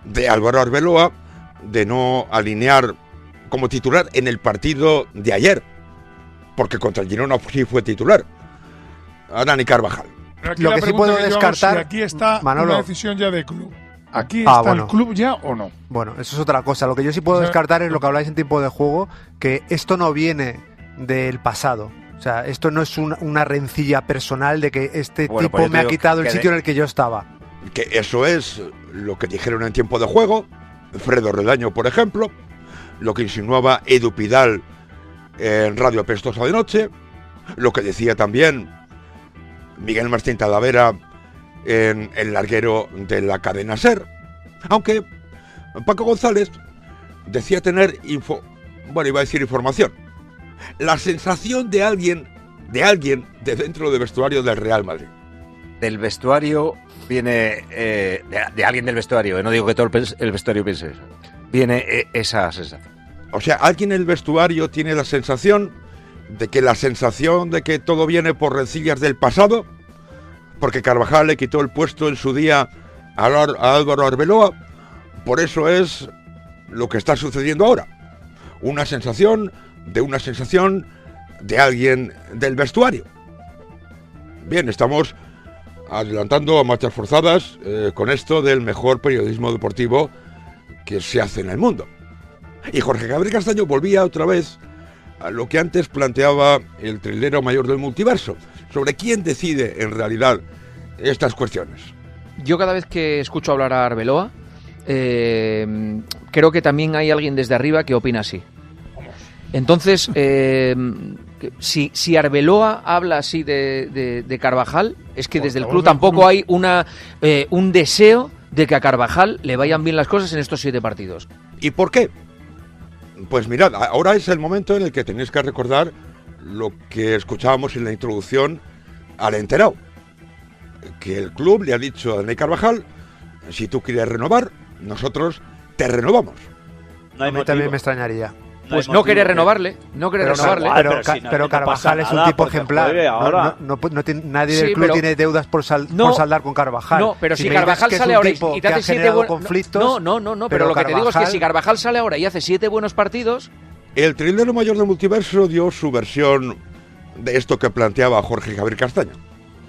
[SPEAKER 17] de Álvaro Arbeloa de no alinear como titular en el partido de ayer, porque contra el Girona sí fue titular, a Dani Carvajal.
[SPEAKER 21] Lo que sí puedo descartar, si aquí está Manolo, una decisión ya de club. ¿Aquí está el club ya o no?
[SPEAKER 25] Bueno, eso es otra cosa. Lo que yo sí puedo descartar es lo que habláis en tiempo de juego, que esto no viene del pasado. O sea, esto no es una rencilla personal de que este tipo me ha quitado el sitio en el que yo estaba.
[SPEAKER 17] Que eso es lo que dijeron en tiempo de juego, Fredo Redaño, por ejemplo, lo que insinuaba Edu Pidal en Radio Pestosa de Noche, lo que decía también Miguel Martín Talavera en el larguero de la cadena SER, aunque Paco González decía tener información, la sensación de alguien de dentro del vestuario del Real Madrid.
[SPEAKER 20] Del vestuario viene de alguien del vestuario, no digo que todo el vestuario piense eso. Viene esa sensación.
[SPEAKER 17] O sea, alguien en el vestuario tiene la sensación de que todo viene por rencillas del pasado, porque Carvajal le quitó el puesto en su día a Álvaro Arbeloa. Por eso es lo que está sucediendo ahora. Una sensación de alguien del vestuario. Bien, estamos adelantando a marchas forzadas con esto del mejor periodismo deportivo que se hace en el mundo. Y Jorge Gabriel Castaño volvía otra vez a lo que antes planteaba el trilero mayor del multiverso, sobre quién decide en realidad estas cuestiones.
[SPEAKER 19] Yo cada vez que escucho hablar a Arbeloa, creo que también hay alguien desde arriba que opina así. Entonces, si Arbeloa habla así de Carvajal, es que desde el club tampoco hay un deseo de que a Carvajal le vayan bien las cosas en estos 7 partidos.
[SPEAKER 17] ¿Y por qué? Pues mirad, ahora es el momento en el que tenéis que recordar lo que escuchábamos en la introducción al enterado. Que el club le ha dicho a Dani Carvajal, si tú quieres renovar, nosotros te renovamos.
[SPEAKER 25] No a mí también me extrañaría.
[SPEAKER 19] Pues no querer renovarle,
[SPEAKER 25] pero Carvajal es un tipo ejemplar. Nadie del club tiene deudas por saldar con Carvajal.
[SPEAKER 19] No, pero si Carvajal sale ahora y te hace 7 buenos conflictos. No, pero lo que te digo es que si Carvajal sale ahora y hace 7 buenos partidos,
[SPEAKER 17] El trilero mayor del multiverso dio su versión de esto que planteaba Jorge Javier Castaño.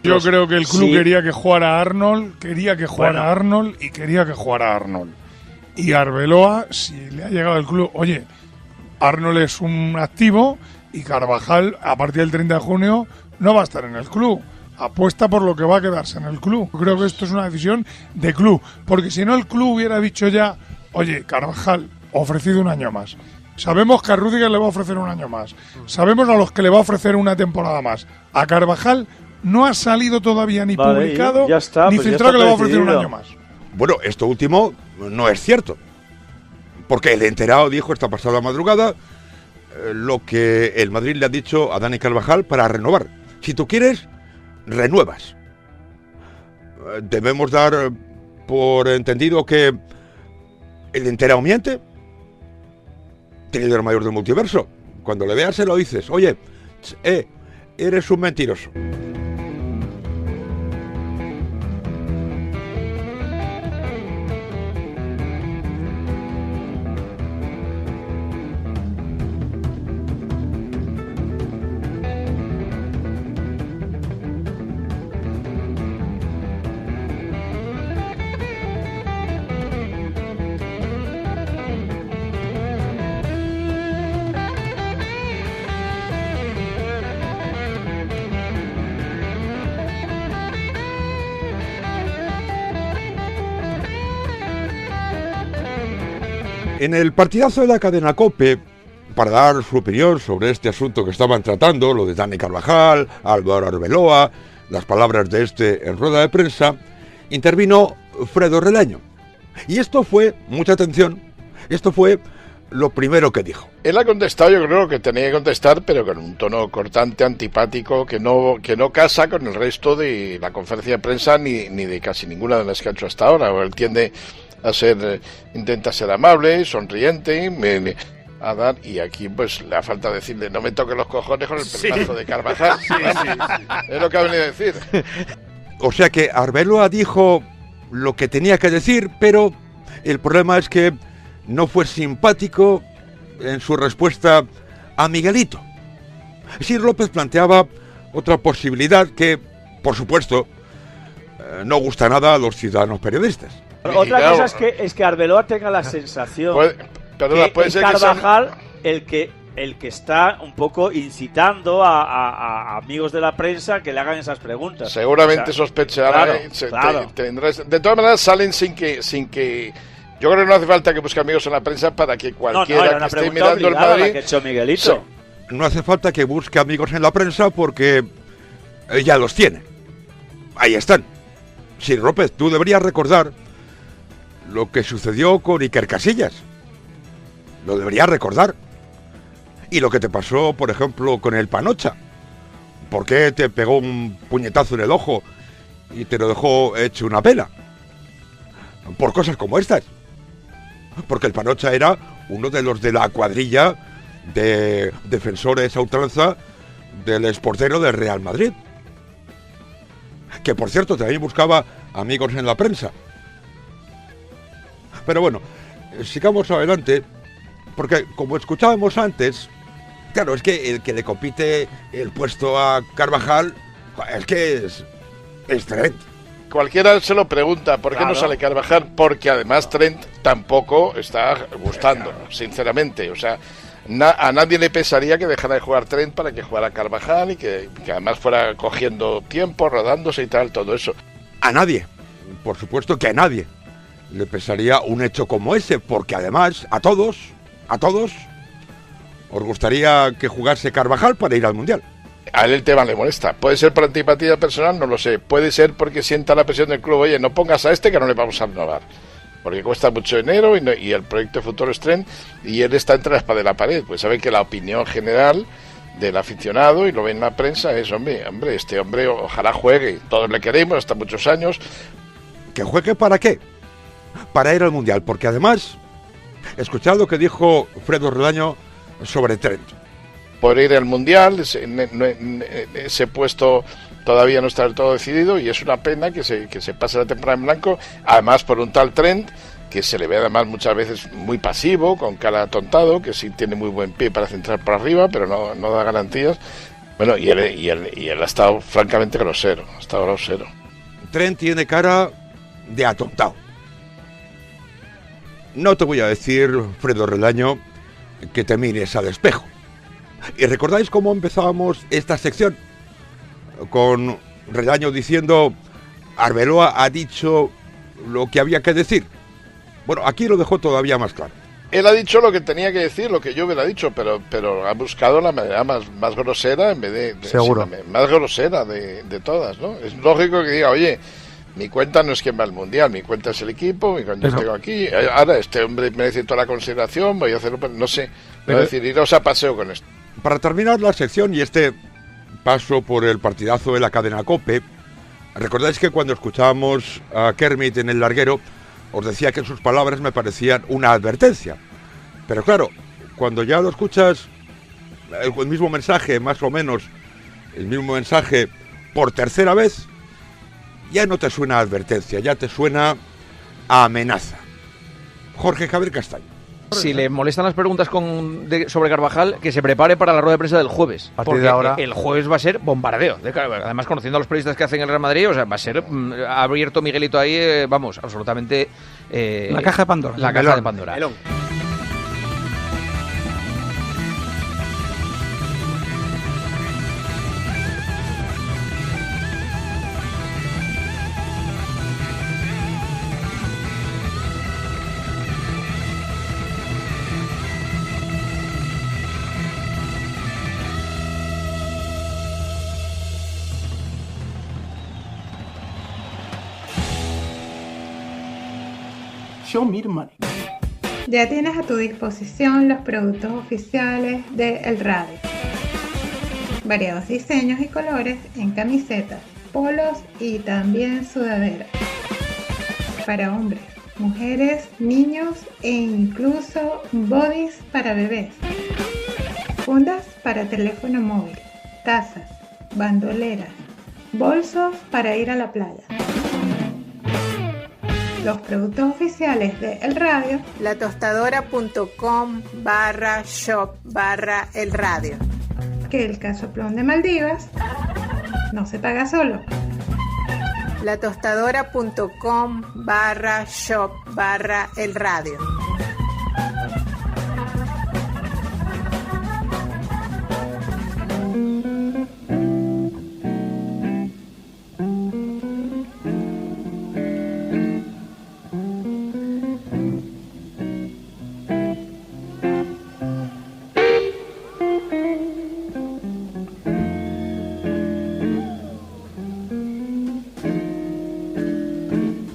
[SPEAKER 21] Yo creo que el club quería que jugara Arnold, y quería que jugara Arnold. Y Arbeloa, si le ha llegado al club, oye, Arnold es un activo y Carvajal, a partir del 30 de junio, no va a estar en el club. Apuesta por lo que va a quedarse en el club. Creo que esto es una decisión de club, porque si no el club hubiera dicho ya, oye, Carvajal, ofrecido un año más. Sabemos que a Rüdiger le va a ofrecer un año más. Sabemos a los que le va a ofrecer una temporada más. A Carvajal no ha salido todavía ni publicado ni filtrado que le va a ofrecer un año más.
[SPEAKER 17] Bueno, esto último no es cierto, porque el enterado dijo esta pasada madrugada lo que el Madrid le ha dicho a Dani Carvajal para renovar. Si tú quieres, renuevas. Debemos dar por entendido que el enterado miente. Trilero mayor del multiverso. Cuando le veas se lo dices, oye, eres un mentiroso. En el partidazo de la cadena COPE, para dar su opinión sobre este asunto que estaban tratando, lo de Dani Carvajal, Álvaro Arbeloa, las palabras de este en rueda de prensa, intervino Fredo Relaño. Y esto fue, mucha atención, esto fue lo primero que dijo.
[SPEAKER 4] Él ha contestado, yo creo que tenía que contestar, pero con un tono cortante, antipático, que no casa con el resto de la conferencia de prensa ni de casi ninguna de las que ha hecho hasta ahora. Él tiende a ser, intenta ser amable, sonriente, a dar, y aquí pues le ha falta decirle, no me toque los cojones con el pelotazo de Carvajal. Sí. Es lo que ha venido a decir.
[SPEAKER 17] O sea que Arbeloa dijo lo que tenía que decir, pero el problema es que no fue simpático en su respuesta a Miguelito. Sir López planteaba otra posibilidad que, por supuesto, no gusta nada a los ciudadanos periodistas.
[SPEAKER 5] Otra cosa es que Arbeloa tenga la sensación puede ser Carvajal el que está un poco incitando a amigos de la prensa que le hagan esas preguntas.
[SPEAKER 4] Seguramente sospechará. Claro. De todas maneras salen sin que yo creo que no hace falta que busque amigos en la prensa para que cualquiera que esté mirando el Madrid.
[SPEAKER 5] La que ha hecho Miguelito.
[SPEAKER 17] No hace falta que busque amigos en la prensa porque ya los tiene. Ahí están. Sir López, tú deberías recordar lo que sucedió con Iker Casillas. Lo deberías recordar. Y lo que te pasó, por ejemplo, con el Panocha. ¿Por qué te pegó un puñetazo en el ojo y te lo dejó hecho una pela? Por cosas como estas. Porque el Panocha era uno de los de la cuadrilla de defensores a ultranza del exportero del Real Madrid. Que, por cierto, también buscaba amigos en la prensa. Pero bueno, sigamos adelante, porque como escuchábamos antes, claro, es que el que le compite el puesto a Carvajal, es que es Trent.
[SPEAKER 4] Cualquiera se lo pregunta, ¿por qué no sale Carvajal? Porque además Trent tampoco está gustando, sinceramente. O sea, a nadie le pesaría que dejara de jugar Trent para que jugara Carvajal y que además fuera cogiendo tiempo, rodándose y tal, todo eso.
[SPEAKER 17] A nadie, por supuesto que a nadie le pesaría un hecho como ese, porque además a todos os gustaría que jugase Carvajal para ir al Mundial.
[SPEAKER 4] A él el tema le molesta. Puede ser por antipatía personal, no lo sé. Puede ser porque sienta la presión del club. Oye, no pongas a este que no le vamos a renovar. Porque cuesta mucho dinero y el proyecto de futuro es Trent y él está entre la espada y la pared. Pues saben que la opinión general del aficionado, y lo ve en la prensa, es, hombre, este hombre ojalá juegue. Todos le queremos hasta muchos años.
[SPEAKER 17] ¿Que juegue para qué? Para ir al Mundial. Porque además, escuchad lo que dijo Fredo Relaño sobre Trent.
[SPEAKER 4] Por ir al Mundial, ese puesto todavía no está del todo decidido y es una pena que se pase la temporada en blanco, además por un tal Trent que se le ve además muchas veces muy pasivo, con cara atontado, que sí tiene muy buen pie para centrar por arriba, pero no da garantías. Bueno, y él ha estado francamente grosero,
[SPEAKER 17] Trent tiene cara de atontado. No te voy a decir, Fredo Relaño, que te mires al espejo. ¿Y recordáis cómo empezábamos esta sección? Con Relaño diciendo, Arbeloa ha dicho lo que había que decir. Bueno, aquí lo dejó todavía más claro.
[SPEAKER 4] Él ha dicho lo que tenía que decir, lo que yo hubiera dicho, pero ha buscado la manera más grosera en vez de
[SPEAKER 25] seguro,
[SPEAKER 4] más grosera de todas, ¿no? Es lógico que diga, oye, mi cuenta no es quien va al Mundial, mi cuenta es el equipo, mi cuenta tengo aquí, ahora este hombre merece toda la consideración, voy a hacerlo, no sé, voy a decir, iros a paseo con esto.
[SPEAKER 17] Para terminar la sección y este paso por el partidazo de la cadena COPE, recordáis que cuando escuchábamos a Kermit en el larguero, os decía que sus palabras me parecían una advertencia. Pero claro, cuando ya lo escuchas, el mismo mensaje, más o menos, el mismo mensaje por tercera vez, ya no te suena a advertencia, ya te suena a amenaza. Jorge Javier Castaño.
[SPEAKER 19] Si le molestan las preguntas sobre Carvajal, que se prepare para la rueda de prensa del jueves.
[SPEAKER 25] A partir de ahora,
[SPEAKER 19] el jueves va a ser bombardeo. Además, conociendo a los periodistas que hacen el Real Madrid, o sea, va a ser abierto Miguelito ahí, vamos, absolutamente.
[SPEAKER 22] La caja de Pandora.
[SPEAKER 19] La caja de Pandora.
[SPEAKER 2] Show me the money.
[SPEAKER 3] Ya tienes a tu disposición los productos oficiales de El Radio. Variados diseños y colores en camisetas, polos y también sudaderas. Para hombres, mujeres, niños e incluso bodys para bebés. Fundas para teléfono móvil, tazas, bandoleras, bolsos para ir a la playa. Los productos oficiales de El Radio, latostadora.com/shop/El Radio. Que el casoplón de Maldivas no se paga solo. latostadora.com/shop/El Radio.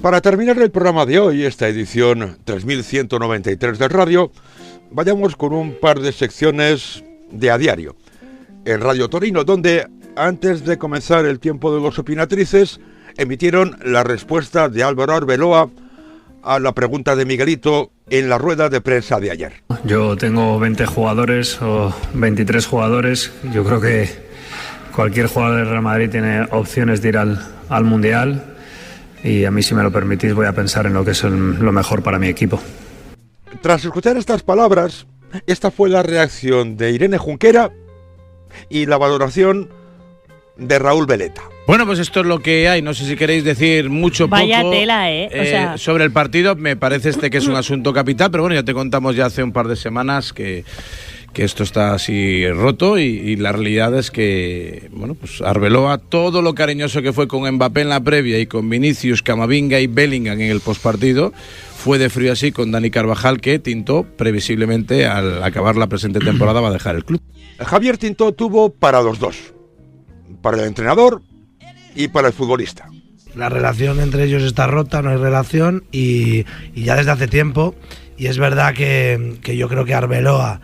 [SPEAKER 17] Para terminar el programa de hoy, esta edición 3193 del Radio, vayamos con un par de secciones de a diario. En Radio Torino, donde antes de comenzar el tiempo de los opinatrices, emitieron la respuesta de Álvaro Arbeloa a la pregunta de Miguelito en la rueda de prensa de ayer.
[SPEAKER 6] Yo tengo 20 jugadores o 23 jugadores. Yo creo que cualquier jugador del Real Madrid tiene opciones de ir al Mundial. Y a mí, si me lo permitís, voy a pensar en lo que es lo mejor para mi equipo.
[SPEAKER 17] Tras escuchar estas palabras, esta fue la reacción de Irene Junquera y la valoración de Raúl Veleta.
[SPEAKER 7] Bueno, pues esto es lo que hay. No sé si queréis decir mucho
[SPEAKER 10] Vaya
[SPEAKER 7] poco
[SPEAKER 10] tela, o sea...
[SPEAKER 7] sobre el partido. Me parece que es un asunto capital, pero bueno, ya te contamos ya hace un par de semanas que esto está así roto y la realidad es que, bueno, pues Arbeloa, todo lo cariñoso que fue con Mbappé en la previa y con Vinicius, Camavinga y Bellingham en el postpartido, fue de frío así con Dani Carvajal, que Tintó previsiblemente al acabar la presente temporada va a dejar el club.
[SPEAKER 17] Javier Tintó tuvo para los dos, para el entrenador y para el futbolista.
[SPEAKER 23] La relación entre ellos está rota, no hay relación y ya desde hace tiempo, y es verdad que yo creo que Arbeloa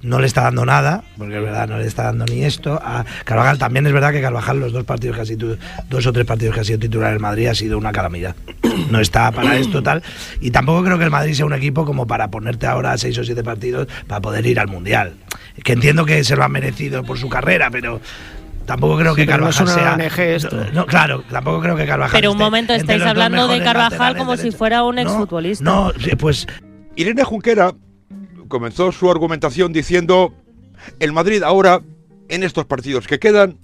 [SPEAKER 23] no le está dando nada, porque es verdad, no le está dando ni esto. A Carvajal también es verdad que Carvajal los dos o tres partidos que ha sido titular en Madrid ha sido una calamidad. No está para esto tal, y tampoco creo que el Madrid sea un equipo como para ponerte ahora 6 o 7 partidos para poder ir al Mundial. Que entiendo que se lo ha merecido por su carrera, pero Tampoco creo que Carvajal sea
[SPEAKER 19] ONG esto.
[SPEAKER 23] No, claro, tampoco creo que Carvajal.
[SPEAKER 1] Pero un momento, estáis hablando de Carvajal como si fuera un exfutbolista.
[SPEAKER 23] No, pues
[SPEAKER 17] Irene Junquera comenzó su argumentación diciendo: el Madrid ahora, en estos partidos que quedan,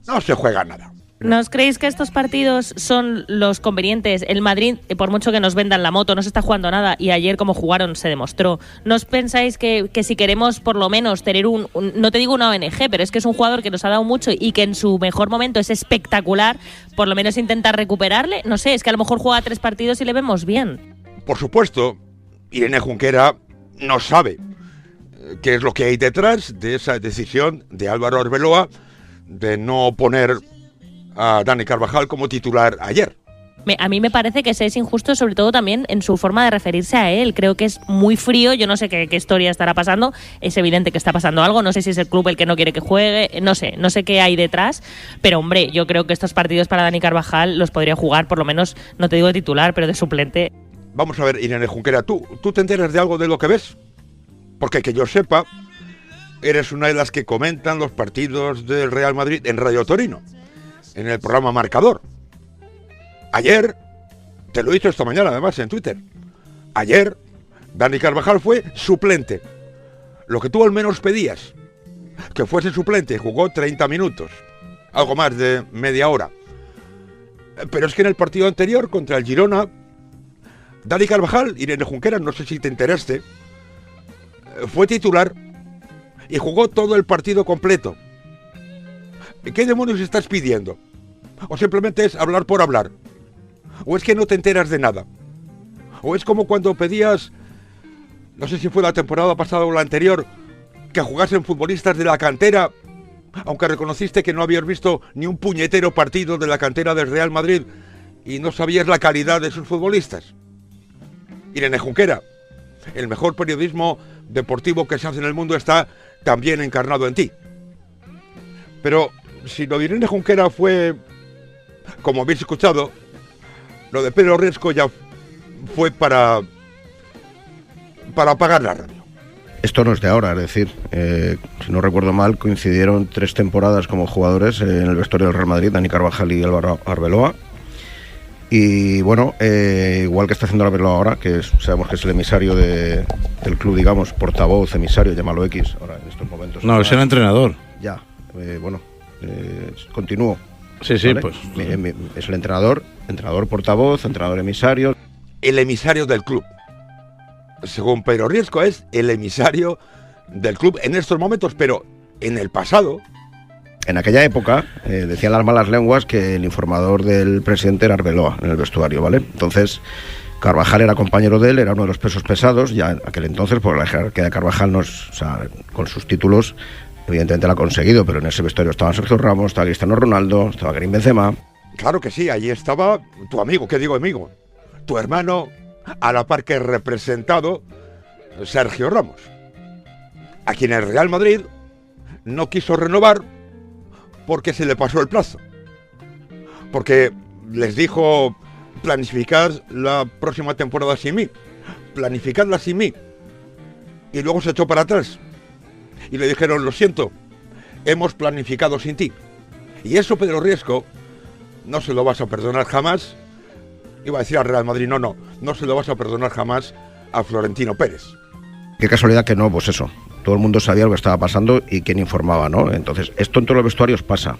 [SPEAKER 17] no se juega nada.
[SPEAKER 1] ¿No os creéis que estos partidos son los convenientes? El Madrid, por mucho que nos vendan la moto, no se está jugando nada, y ayer como jugaron se demostró. ¿No os pensáis que si queremos por lo menos tener no te digo una ONG, pero es que es un jugador que nos ha dado mucho y que en su mejor momento es espectacular, por lo menos intentar recuperarle? No sé, es que a lo mejor juega 3 partidos y le vemos bien.
[SPEAKER 17] Por supuesto, Irene Junquera no sabe qué es lo que hay detrás de esa decisión de Álvaro Arbeloa de no poner a Dani Carvajal como titular ayer.
[SPEAKER 1] A mí me parece que es injusto, sobre todo también en su forma de referirse a él. Creo que es muy frío, yo no sé qué historia estará pasando, es evidente que está pasando algo, no sé si es el club el que no quiere que juegue, no sé qué hay detrás, pero hombre, yo creo que estos partidos para Dani Carvajal los podría jugar, por lo menos, no te digo de titular, pero de suplente.
[SPEAKER 17] Vamos a ver, Irene Junquera, ¿tú te enteras de algo de lo que ves? Porque que yo sepa, eres una de las que comentan los partidos del Real Madrid en Radio Torino, en el programa Marcador. Ayer, te lo he dicho esta mañana además en Twitter, ayer Dani Carvajal fue suplente. Lo que tú al menos pedías, que fuese suplente, jugó 30 minutos, algo más de media hora. Pero es que en el partido anterior contra el Girona, Dani Carvajal, Irene Junquera, no sé si te enteraste, fue titular y jugó todo el partido completo. ¿Qué demonios estás pidiendo? ¿O simplemente es hablar por hablar? ¿O es que no te enteras de nada? ¿O es como cuando pedías, no sé si fue la temporada pasada o la anterior, que jugasen futbolistas de la cantera, aunque reconociste que no habías visto ni un puñetero partido de la cantera del Real Madrid y no sabías la calidad de sus futbolistas? Irene Junquera, el mejor periodismo deportivo que se hace en el mundo está también encarnado en ti. Pero si lo de Irene Junquera fue, como habéis escuchado, lo de Pedro Riesco ya fue para apagar la radio.
[SPEAKER 7] Esto no es de ahora, es decir, si no recuerdo mal, coincidieron 3 temporadas como jugadores en el vestuario del Real Madrid, Dani Carvajal y Álvaro Arbeloa. Y bueno, igual que está haciendo Arbeloa ahora, que sabemos que es el emisario del club, digamos, portavoz, emisario, llámalo X, ahora en estos momentos.
[SPEAKER 2] No, es el entrenador.
[SPEAKER 7] Ya, continúo.
[SPEAKER 2] Sí, ¿vale? Pues
[SPEAKER 7] es el entrenador, portavoz, entrenador emisario.
[SPEAKER 17] El emisario del club. Según Pedro Riesco, es el emisario del club en estos momentos, pero en el pasado.
[SPEAKER 7] En aquella época decían las malas lenguas que el informador del presidente era Arbeloa en el vestuario, ¿vale? Entonces Carvajal era compañero de él, era uno de los pesos pesados, ya en aquel entonces, porque la jerarquía de Carvajal con sus títulos evidentemente la ha conseguido, pero en ese vestuario estaban Sergio Ramos, estaba Cristiano Ronaldo, estaba Karim Benzema.
[SPEAKER 17] Claro que sí, allí estaba tu amigo, ¿qué digo amigo? Tu hermano, a la par que representado Sergio Ramos, a quien el Real Madrid no quiso renovar porque se le pasó el plazo, porque les dijo: planificad la próxima temporada sin mí, planificadla sin mí, y luego se echó para atrás y le dijeron: lo siento, hemos planificado sin ti. Y eso Pedro Riesco no se lo vas a perdonar jamás. Iba a decir al Real Madrid, no se lo vas a perdonar jamás a Florentino Pérez.
[SPEAKER 7] Qué casualidad que no, pues eso, todo el mundo sabía lo que estaba pasando y quién informaba, ¿no? Entonces, esto en todos los vestuarios pasa.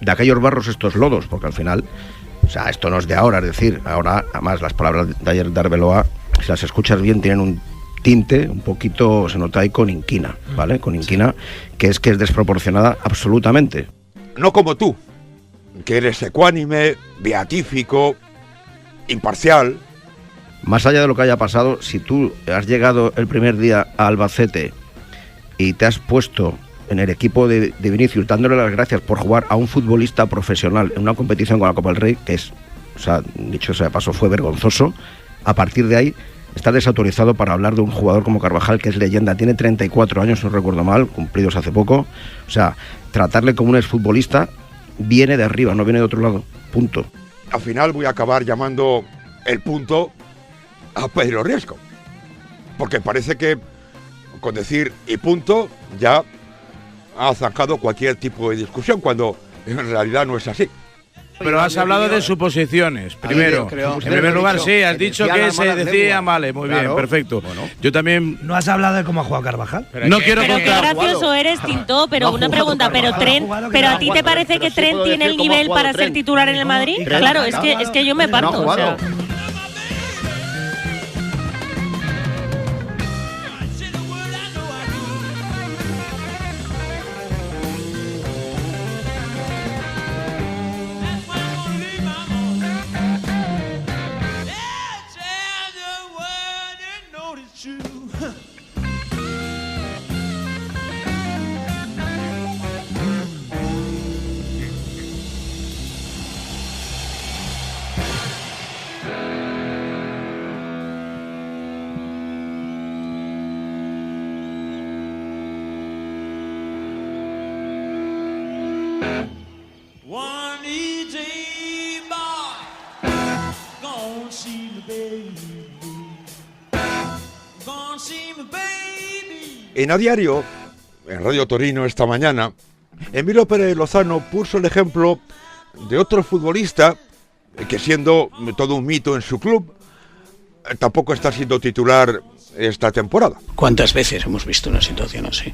[SPEAKER 7] De aquellos barros estos lodos, porque al final, esto no es de ahora, es decir, ahora, además, las palabras de ayer de Arbeloa, si las escuchas bien, tienen un tinte, un poquito, se nota ahí con inquina, ¿vale? Con inquina, que es desproporcionada absolutamente.
[SPEAKER 17] No como tú, que eres ecuánime, beatífico, imparcial.
[SPEAKER 7] Más allá de lo que haya pasado, si tú has llegado el primer día a Albacete y te has puesto en el equipo de Vinicius dándole las gracias por jugar a un futbolista profesional en una competición con la Copa del Rey, que es, dicho sea de paso, fue vergonzoso, a partir de ahí está desautorizado para hablar de un jugador como Carvajal, que es leyenda, tiene 34 años, no recuerdo mal, cumplidos hace poco. Tratarle como un exfutbolista viene de arriba, no viene de otro lado, punto.
[SPEAKER 17] Al final voy a acabar llamando el punto a Pedro Riesco, porque parece que con decir y punto ya ha zanjado cualquier tipo de discusión, cuando en realidad no es así.
[SPEAKER 7] Pero has hablado de suposiciones, primero. En primer lugar, sí, has dicho que se decía, vale, muy bien, perfecto. Bueno. Yo también...
[SPEAKER 23] ¿No has hablado de cómo ha jugado Carvajal?
[SPEAKER 7] No quiero
[SPEAKER 1] contar...
[SPEAKER 7] Pero
[SPEAKER 1] qué gracioso eres, Tinto, pero una pregunta, pero ¿a ti te parece que Trent tiene el nivel para ser titular en el Madrid? Claro, es que yo me parto, o sea...
[SPEAKER 17] En A Diario, en Radio Torino esta mañana, Emilio Pérez Lozano puso el ejemplo de otro futbolista que, siendo todo un mito en su club, tampoco está siendo titular esta temporada.
[SPEAKER 10] ¿Cuántas veces hemos visto una situación así?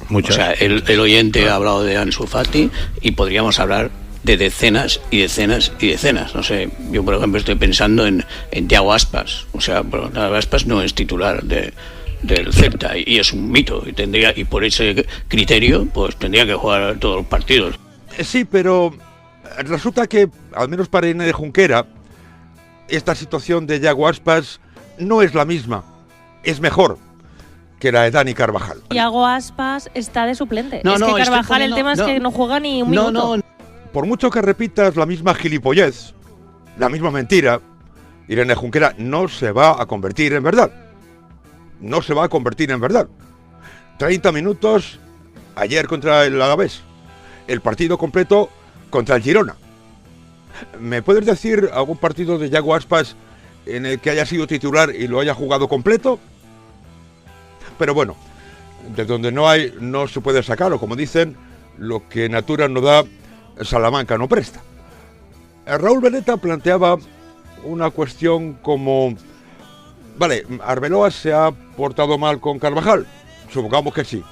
[SPEAKER 7] Muchas.
[SPEAKER 10] O sea, el oyente ha hablado de Ansu Fati y podríamos hablar de decenas y decenas y decenas. No sé, yo por ejemplo estoy pensando en Thiago Aspas. O sea, Thiago Aspas no es titular del Celta y es un mito y por ese criterio pues tendría que jugar todos los partidos.
[SPEAKER 17] Sí, pero resulta que, al menos para Irene de Junquera, esta situación de Thiago Aspas no es la misma, es mejor que la de Dani Carvajal.
[SPEAKER 1] Thiago Aspas está de suplente. Es que Carvajal el tema es que no juega ni un minuto.
[SPEAKER 17] Por mucho que repitas la misma gilipollez, la misma mentira, Irene Junquera no se va a convertir en verdad. No se va a convertir en verdad. 30 minutos ayer contra el Alavés. El partido completo contra el Girona. ¿Me puedes decir algún partido de Thiago Aspas en el que haya sido titular y lo haya jugado completo? Pero bueno, de donde no hay, no se puede sacar, o como dicen, lo que Natura no da, Salamanca no presta. Raúl Beneta planteaba una cuestión como... Vale, Arbeloa se ha portado mal con Carvajal, supongamos que sí.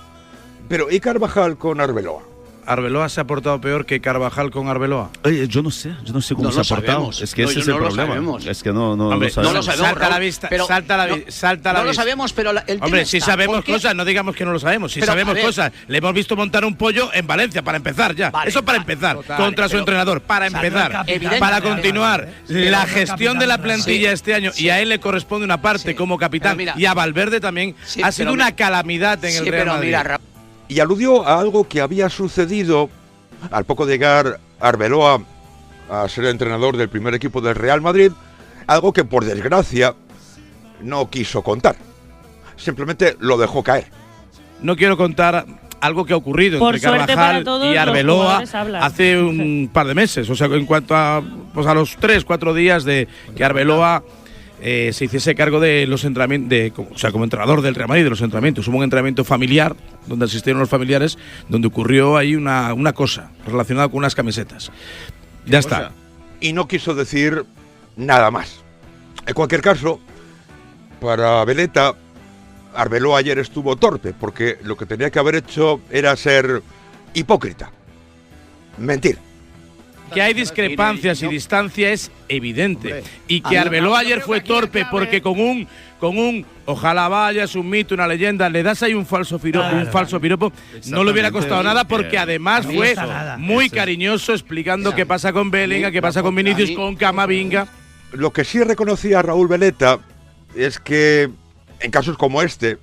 [SPEAKER 17] Pero ¿y Carvajal con Arbeloa?
[SPEAKER 7] ¿Arbeloa se ha portado peor que Carvajal con Arbeloa?
[SPEAKER 11] Oye, yo no sé cómo se ha portado. Es que ese es el problema. Es que no lo sabemos.
[SPEAKER 19] No lo sabemos.
[SPEAKER 7] Salta a la vista, salta a la vista.
[SPEAKER 19] No lo sabemos, pero el tema
[SPEAKER 7] Hombre, si sabemos cosas, no digamos que no lo sabemos. Si sabemos cosas, le hemos visto montar un pollo en Valencia, para empezar ya. Vale, eso para empezar, contra su entrenador, para empezar. Para continuar, la gestión de la plantilla este año, y a él le corresponde una parte como capitán, y a Valverde también, ha sido una calamidad en el Real Madrid.
[SPEAKER 17] Y aludió a algo que había sucedido al poco de llegar Arbeloa a ser entrenador del primer equipo del Real Madrid, algo que por desgracia no quiso contar. Simplemente lo dejó caer.
[SPEAKER 7] No quiero contar algo que ha ocurrido
[SPEAKER 1] por
[SPEAKER 7] entre Carvajal y Arbeloa hace un par de meses. O sea, en cuanto a los 3-4 días de que Arbeloa se hiciese cargo de los entrenamientos, como entrenador del Real Madrid, de los entrenamientos. Hubo un entrenamiento familiar, donde asistieron los familiares, donde ocurrió ahí una cosa relacionada con unas camisetas. Ya está.
[SPEAKER 17] Y no quiso decir nada más. En cualquier caso, para Beneta, Arbeloa ayer estuvo torpe, porque lo que tenía que haber hecho era ser hipócrita. Mentir.
[SPEAKER 7] Que hay discrepancias y distancia es evidente. Y que Arbeloa ayer fue torpe porque con un ojalá vaya, es un mito, una leyenda, le das ahí un falso piropo, no le hubiera costado nada, porque además fue muy cariñoso explicando qué pasa con Bellingham, qué pasa con Vinicius, con Camavinga.
[SPEAKER 17] Lo que sí reconocía Raúl Beneta es que en casos como este,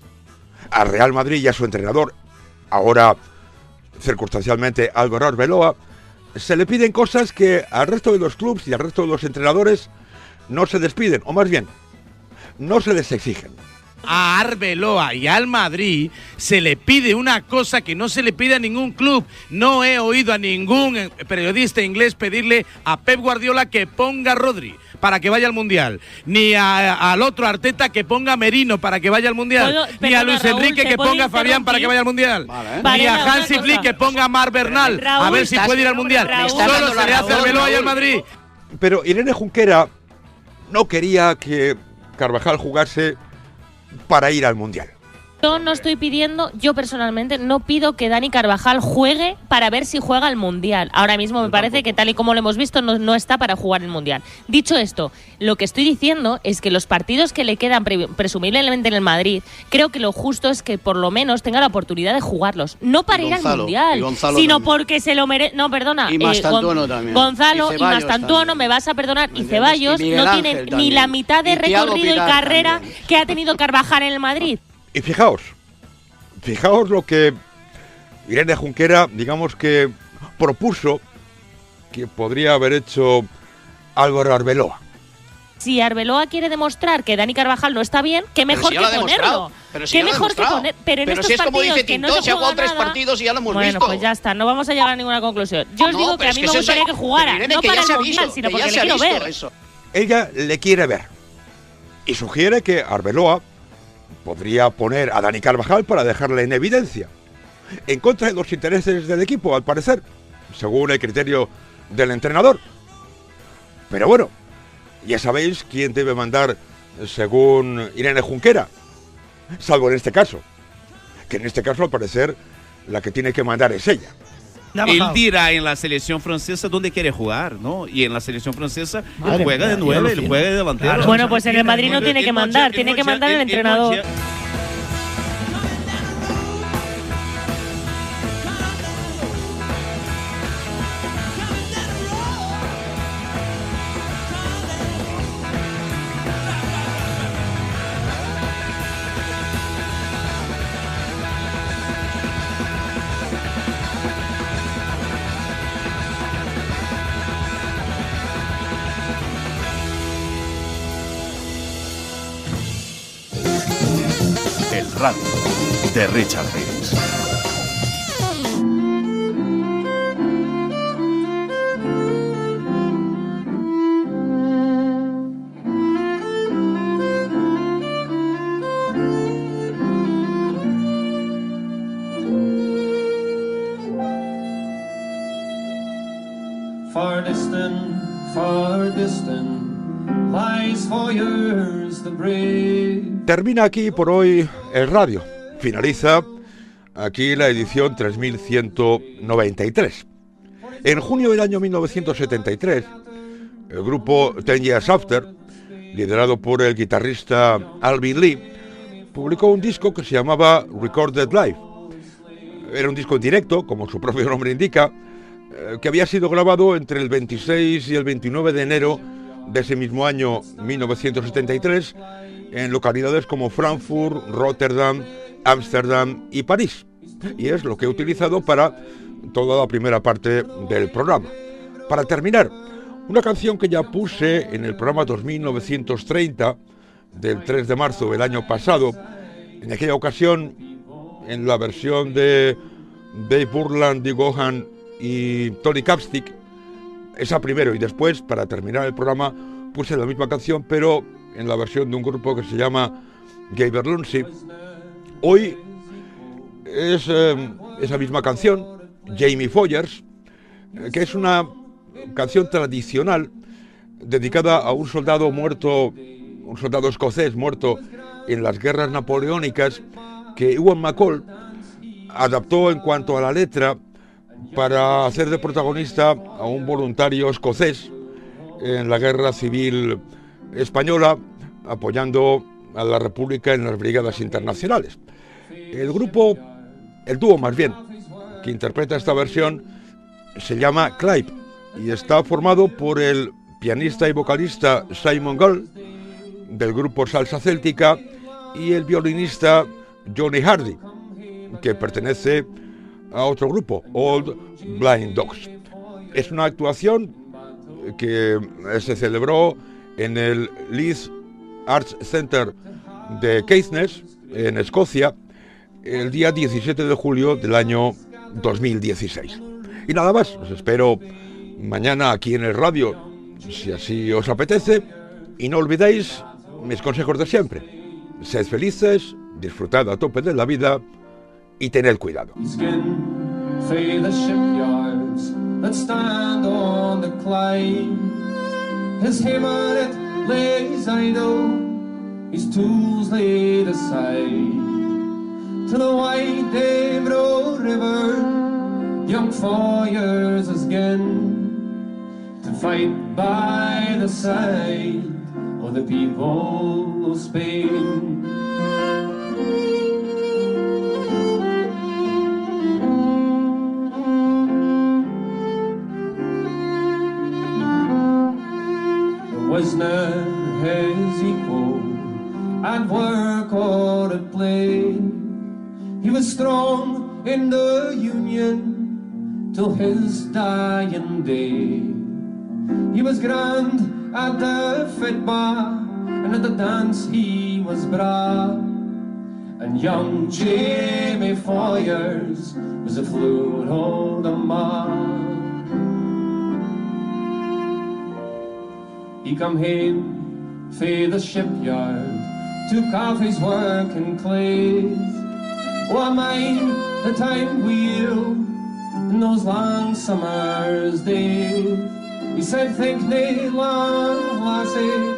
[SPEAKER 17] a Real Madrid y a su entrenador, ahora circunstancialmente Álvaro Arbeloa, se le piden cosas que al resto de los clubes y al resto de los entrenadores no se les piden, o más bien, no se les exigen.
[SPEAKER 7] A Arbeloa y al Madrid se le pide una cosa que no se le pide a ningún club. No he oído a ningún periodista inglés pedirle a Pep Guardiola que ponga a Rodri, para que vaya al Mundial, ni al otro Arteta que ponga Merino para que vaya al Mundial, ni a Luis Enrique que ponga a Fabián para que vaya al Mundial, ni a Hansi Flick que ponga a Marc Bernal a ver si puede ir al Mundial. Solo se le hace a Arbeloa y al Madrid.
[SPEAKER 17] Pero Irene Junquera no quería que Carvajal jugase para ir al Mundial.
[SPEAKER 1] Yo no estoy pidiendo, yo personalmente no pido que Dani Carvajal juegue para ver si juega el Mundial. Ahora mismo me parece que tal y como lo hemos visto no está para jugar el Mundial. Dicho esto, lo que estoy diciendo es que los partidos que le quedan presumiblemente en el Madrid, creo que lo justo es que por lo menos tenga la oportunidad de jugarlos. No para ir al Mundial, sino también, porque se lo merece. No, perdona.
[SPEAKER 10] Y Mastantuono también.
[SPEAKER 1] Gonzalo y Mastantuono, me vas a perdonar. Y Ceballos no tienen ni la mitad de recorrido y carrera también que ha tenido Carvajal en el Madrid.
[SPEAKER 17] Y fijaos lo que Irene Junquera, digamos que propuso que podría haber hecho Álvaro Arbeloa.
[SPEAKER 1] Si Arbeloa quiere demostrar que Dani Carvajal no está bien, qué mejor que ponerlo.
[SPEAKER 10] Qué mejor que poner.
[SPEAKER 1] Pero en estos partidos que no se ha jugado 3
[SPEAKER 10] partidos y ya lo hemos visto.
[SPEAKER 1] Bueno, pues ya está, no vamos a llegar a ninguna conclusión. Yo os digo que a mí me gustaría que jugara, no para el Mundial, sino porque le quiero ver.
[SPEAKER 17] Ella le quiere ver y sugiere que Arbeloa podría poner a Dani Carvajal para dejarle en evidencia, en contra de los intereses del equipo, al parecer, según el criterio del entrenador. Pero bueno, ya sabéis quién debe mandar según Irene Junquera, salvo en este caso, que en este caso al parecer la que tiene que mandar es ella.
[SPEAKER 11] Él dirá en la selección francesa dónde quiere jugar, ¿no? Y en la selección francesa él juega de 9, él juega de delantero.
[SPEAKER 1] Claro. Bueno, pues en el Madrid no tiene que mandar, tiene que mandar el entrenador.
[SPEAKER 8] Radio de Richard Reeves. Far distant, lies for yours the brave.
[SPEAKER 17] Termina aquí por hoy el radio. Finaliza aquí la edición 3193. En junio del año 1973, el grupo 10 Years After, liderado por el guitarrista Alvin Lee, publicó un disco que se llamaba Recorded Live. Era un disco en directo, como su propio nombre indica, que había sido grabado entre el 26 y el 29 de enero de ese mismo año 1973 en localidades como Frankfurt, Rotterdam, Ámsterdam y París. Y es lo que he utilizado para toda la primera parte del programa. Para terminar, una canción que ya puse en el programa 2930 del 3 de marzo del año pasado, en aquella ocasión en la versión de Dave Burland, Dick Gohan y Tony Capstick, esa primero, y después, para terminar el programa, puse la misma canción, pero en la versión de un grupo que se llama Gaber Lunsi. Hoy es esa misma canción, Jamie Foyers, que es una canción tradicional dedicada a un soldado muerto, un soldado escocés muerto en las guerras napoleónicas, que Ewan McCall adaptó en cuanto a la letra para hacer de protagonista a un voluntario escocés en la guerra civil española, apoyando a la República en las brigadas internacionales. El dúo más bien, que interpreta esta versión, se llama Clive y está formado por el pianista y vocalista Simon Gull, del grupo Salsa Céltica, y el violinista Johnny Hardy, que pertenece a otro grupo, Old Blind Dogs. Es una actuación que se celebró en el Leeds Arts Center de Caithness, en Escocia, el día 17 de julio del año 2016. Y nada más, os espero mañana aquí en el radio, si así os apetece, Y no olvidéis mis consejos de siempre. Sed felices, disfrutad a tope de la vida y tened cuidado.
[SPEAKER 8] His tools laid aside. To the white Dave Road River, young Foyers again, to fight by the side of the people of Spain. There was none his equal at work or at play. He was strong in the Union till his dying day. He was grand at the fitba, and at the dance he was bra. And young Jamie Foyers was a fluid old man. He come home fae the shipyard, took off his working clothes. Oh, I mind the time wheel in those long summer's days. He said, think nae long, lassie,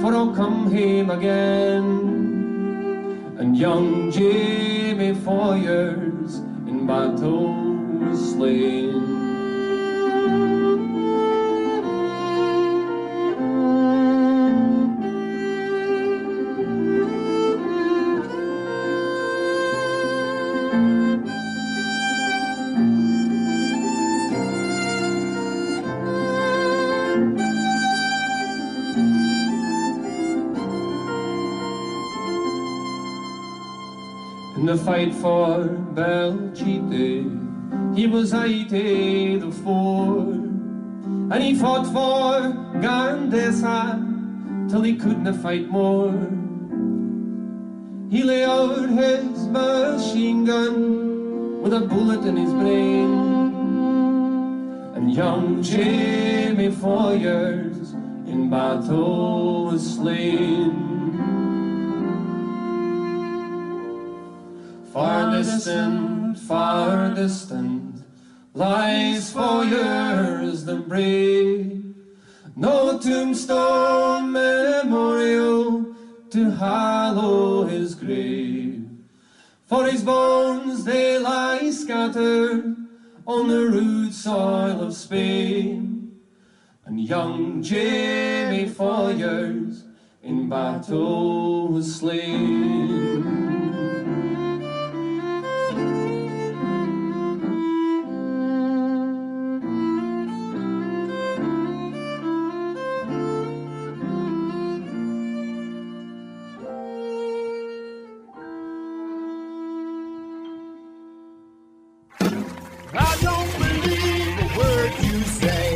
[SPEAKER 8] for I'll come home again. And young Jamie Foyers in battle was slain. In the fight for Belchite, he was 80 the fore, and he fought for Gandesa till he couldn't fight more. He lay out his machine gun with a bullet in his brain, and young Jamie Foyers in battle was slain. Far distant, lies Foyers the brave. No tombstone memorial to hallow his grave. For his bones they lie scattered on the rude soil of Spain. And young Jamie Foyers in battle was slain.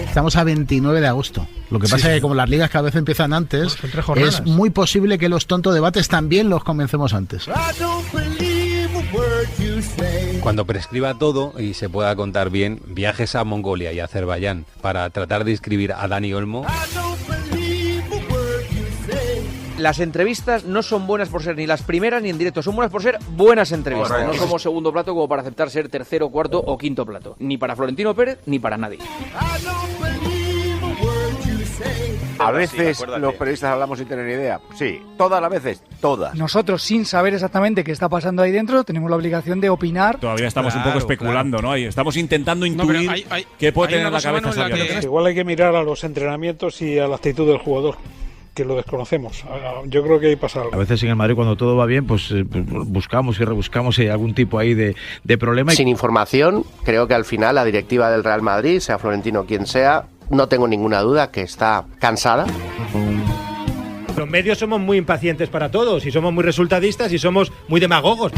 [SPEAKER 9] Estamos a 29 de agosto. Lo que pasa es que como las ligas cada vez empiezan antes, es muy posible que los tontos debates también los comencemos antes.
[SPEAKER 20] Cuando prescriba todo y se pueda contar bien, viajes a Mongolia y Azerbaiyán para tratar de inscribir a Dani Olmo.
[SPEAKER 19] Las entrevistas no son buenas por ser ni las primeras ni en directo, son buenas por ser buenas entrevistas.
[SPEAKER 20] Correcto.
[SPEAKER 19] No somos segundo plato como para aceptar ser tercero, cuarto o quinto plato. Ni para Florentino Pérez ni para nadie.
[SPEAKER 12] A veces los periodistas hablamos sin tener ni idea. Sí, todas las veces, todas.
[SPEAKER 13] Nosotros, sin saber exactamente qué está pasando ahí dentro, tenemos la obligación de opinar.
[SPEAKER 14] Todavía estamos un poco especulando, ¿no? Estamos intentando intuir qué puede tener la cabeza Xavi.
[SPEAKER 22] Igual hay que mirar a los entrenamientos y a la actitud del jugador, que lo desconocemos. Yo creo que ahí pasa algo.
[SPEAKER 2] A veces en el Madrid cuando todo va bien, pues buscamos y rebuscamos si hay algún tipo ahí de problema.
[SPEAKER 16] Sin información, creo que al final la directiva del Real Madrid, sea Florentino quien sea, no tengo ninguna duda que está cansada.
[SPEAKER 24] Los medios somos muy impacientes para todos y somos muy resultadistas y somos muy demagogos.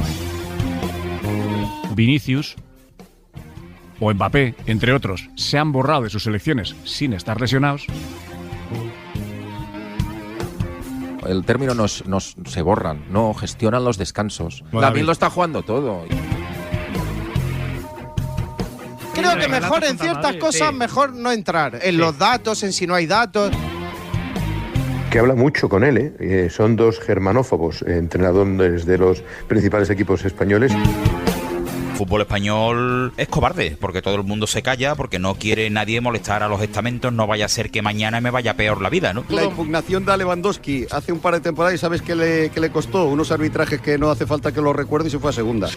[SPEAKER 14] Vinicius o Mbappé, entre otros, se han borrado de sus selecciones sin estar lesionados.
[SPEAKER 27] El término se borran, no gestionan los descansos. También lo está jugando todo.
[SPEAKER 28] Creo que mejor en ciertas cosas, mejor no entrar. En los datos, en si no hay datos.
[SPEAKER 3] que habla mucho con él. Son dos germanófobos, entrenadores de los principales equipos españoles.
[SPEAKER 4] El fútbol español es cobarde, porque todo el mundo se calla, porque no quiere nadie molestar a los estamentos, no vaya a ser que mañana me vaya peor la vida, ¿no?
[SPEAKER 5] La impugnación de Lewandowski hace un par de temporadas y sabes que le costó unos arbitrajes que no hace falta que los recuerde y se fue a segunda.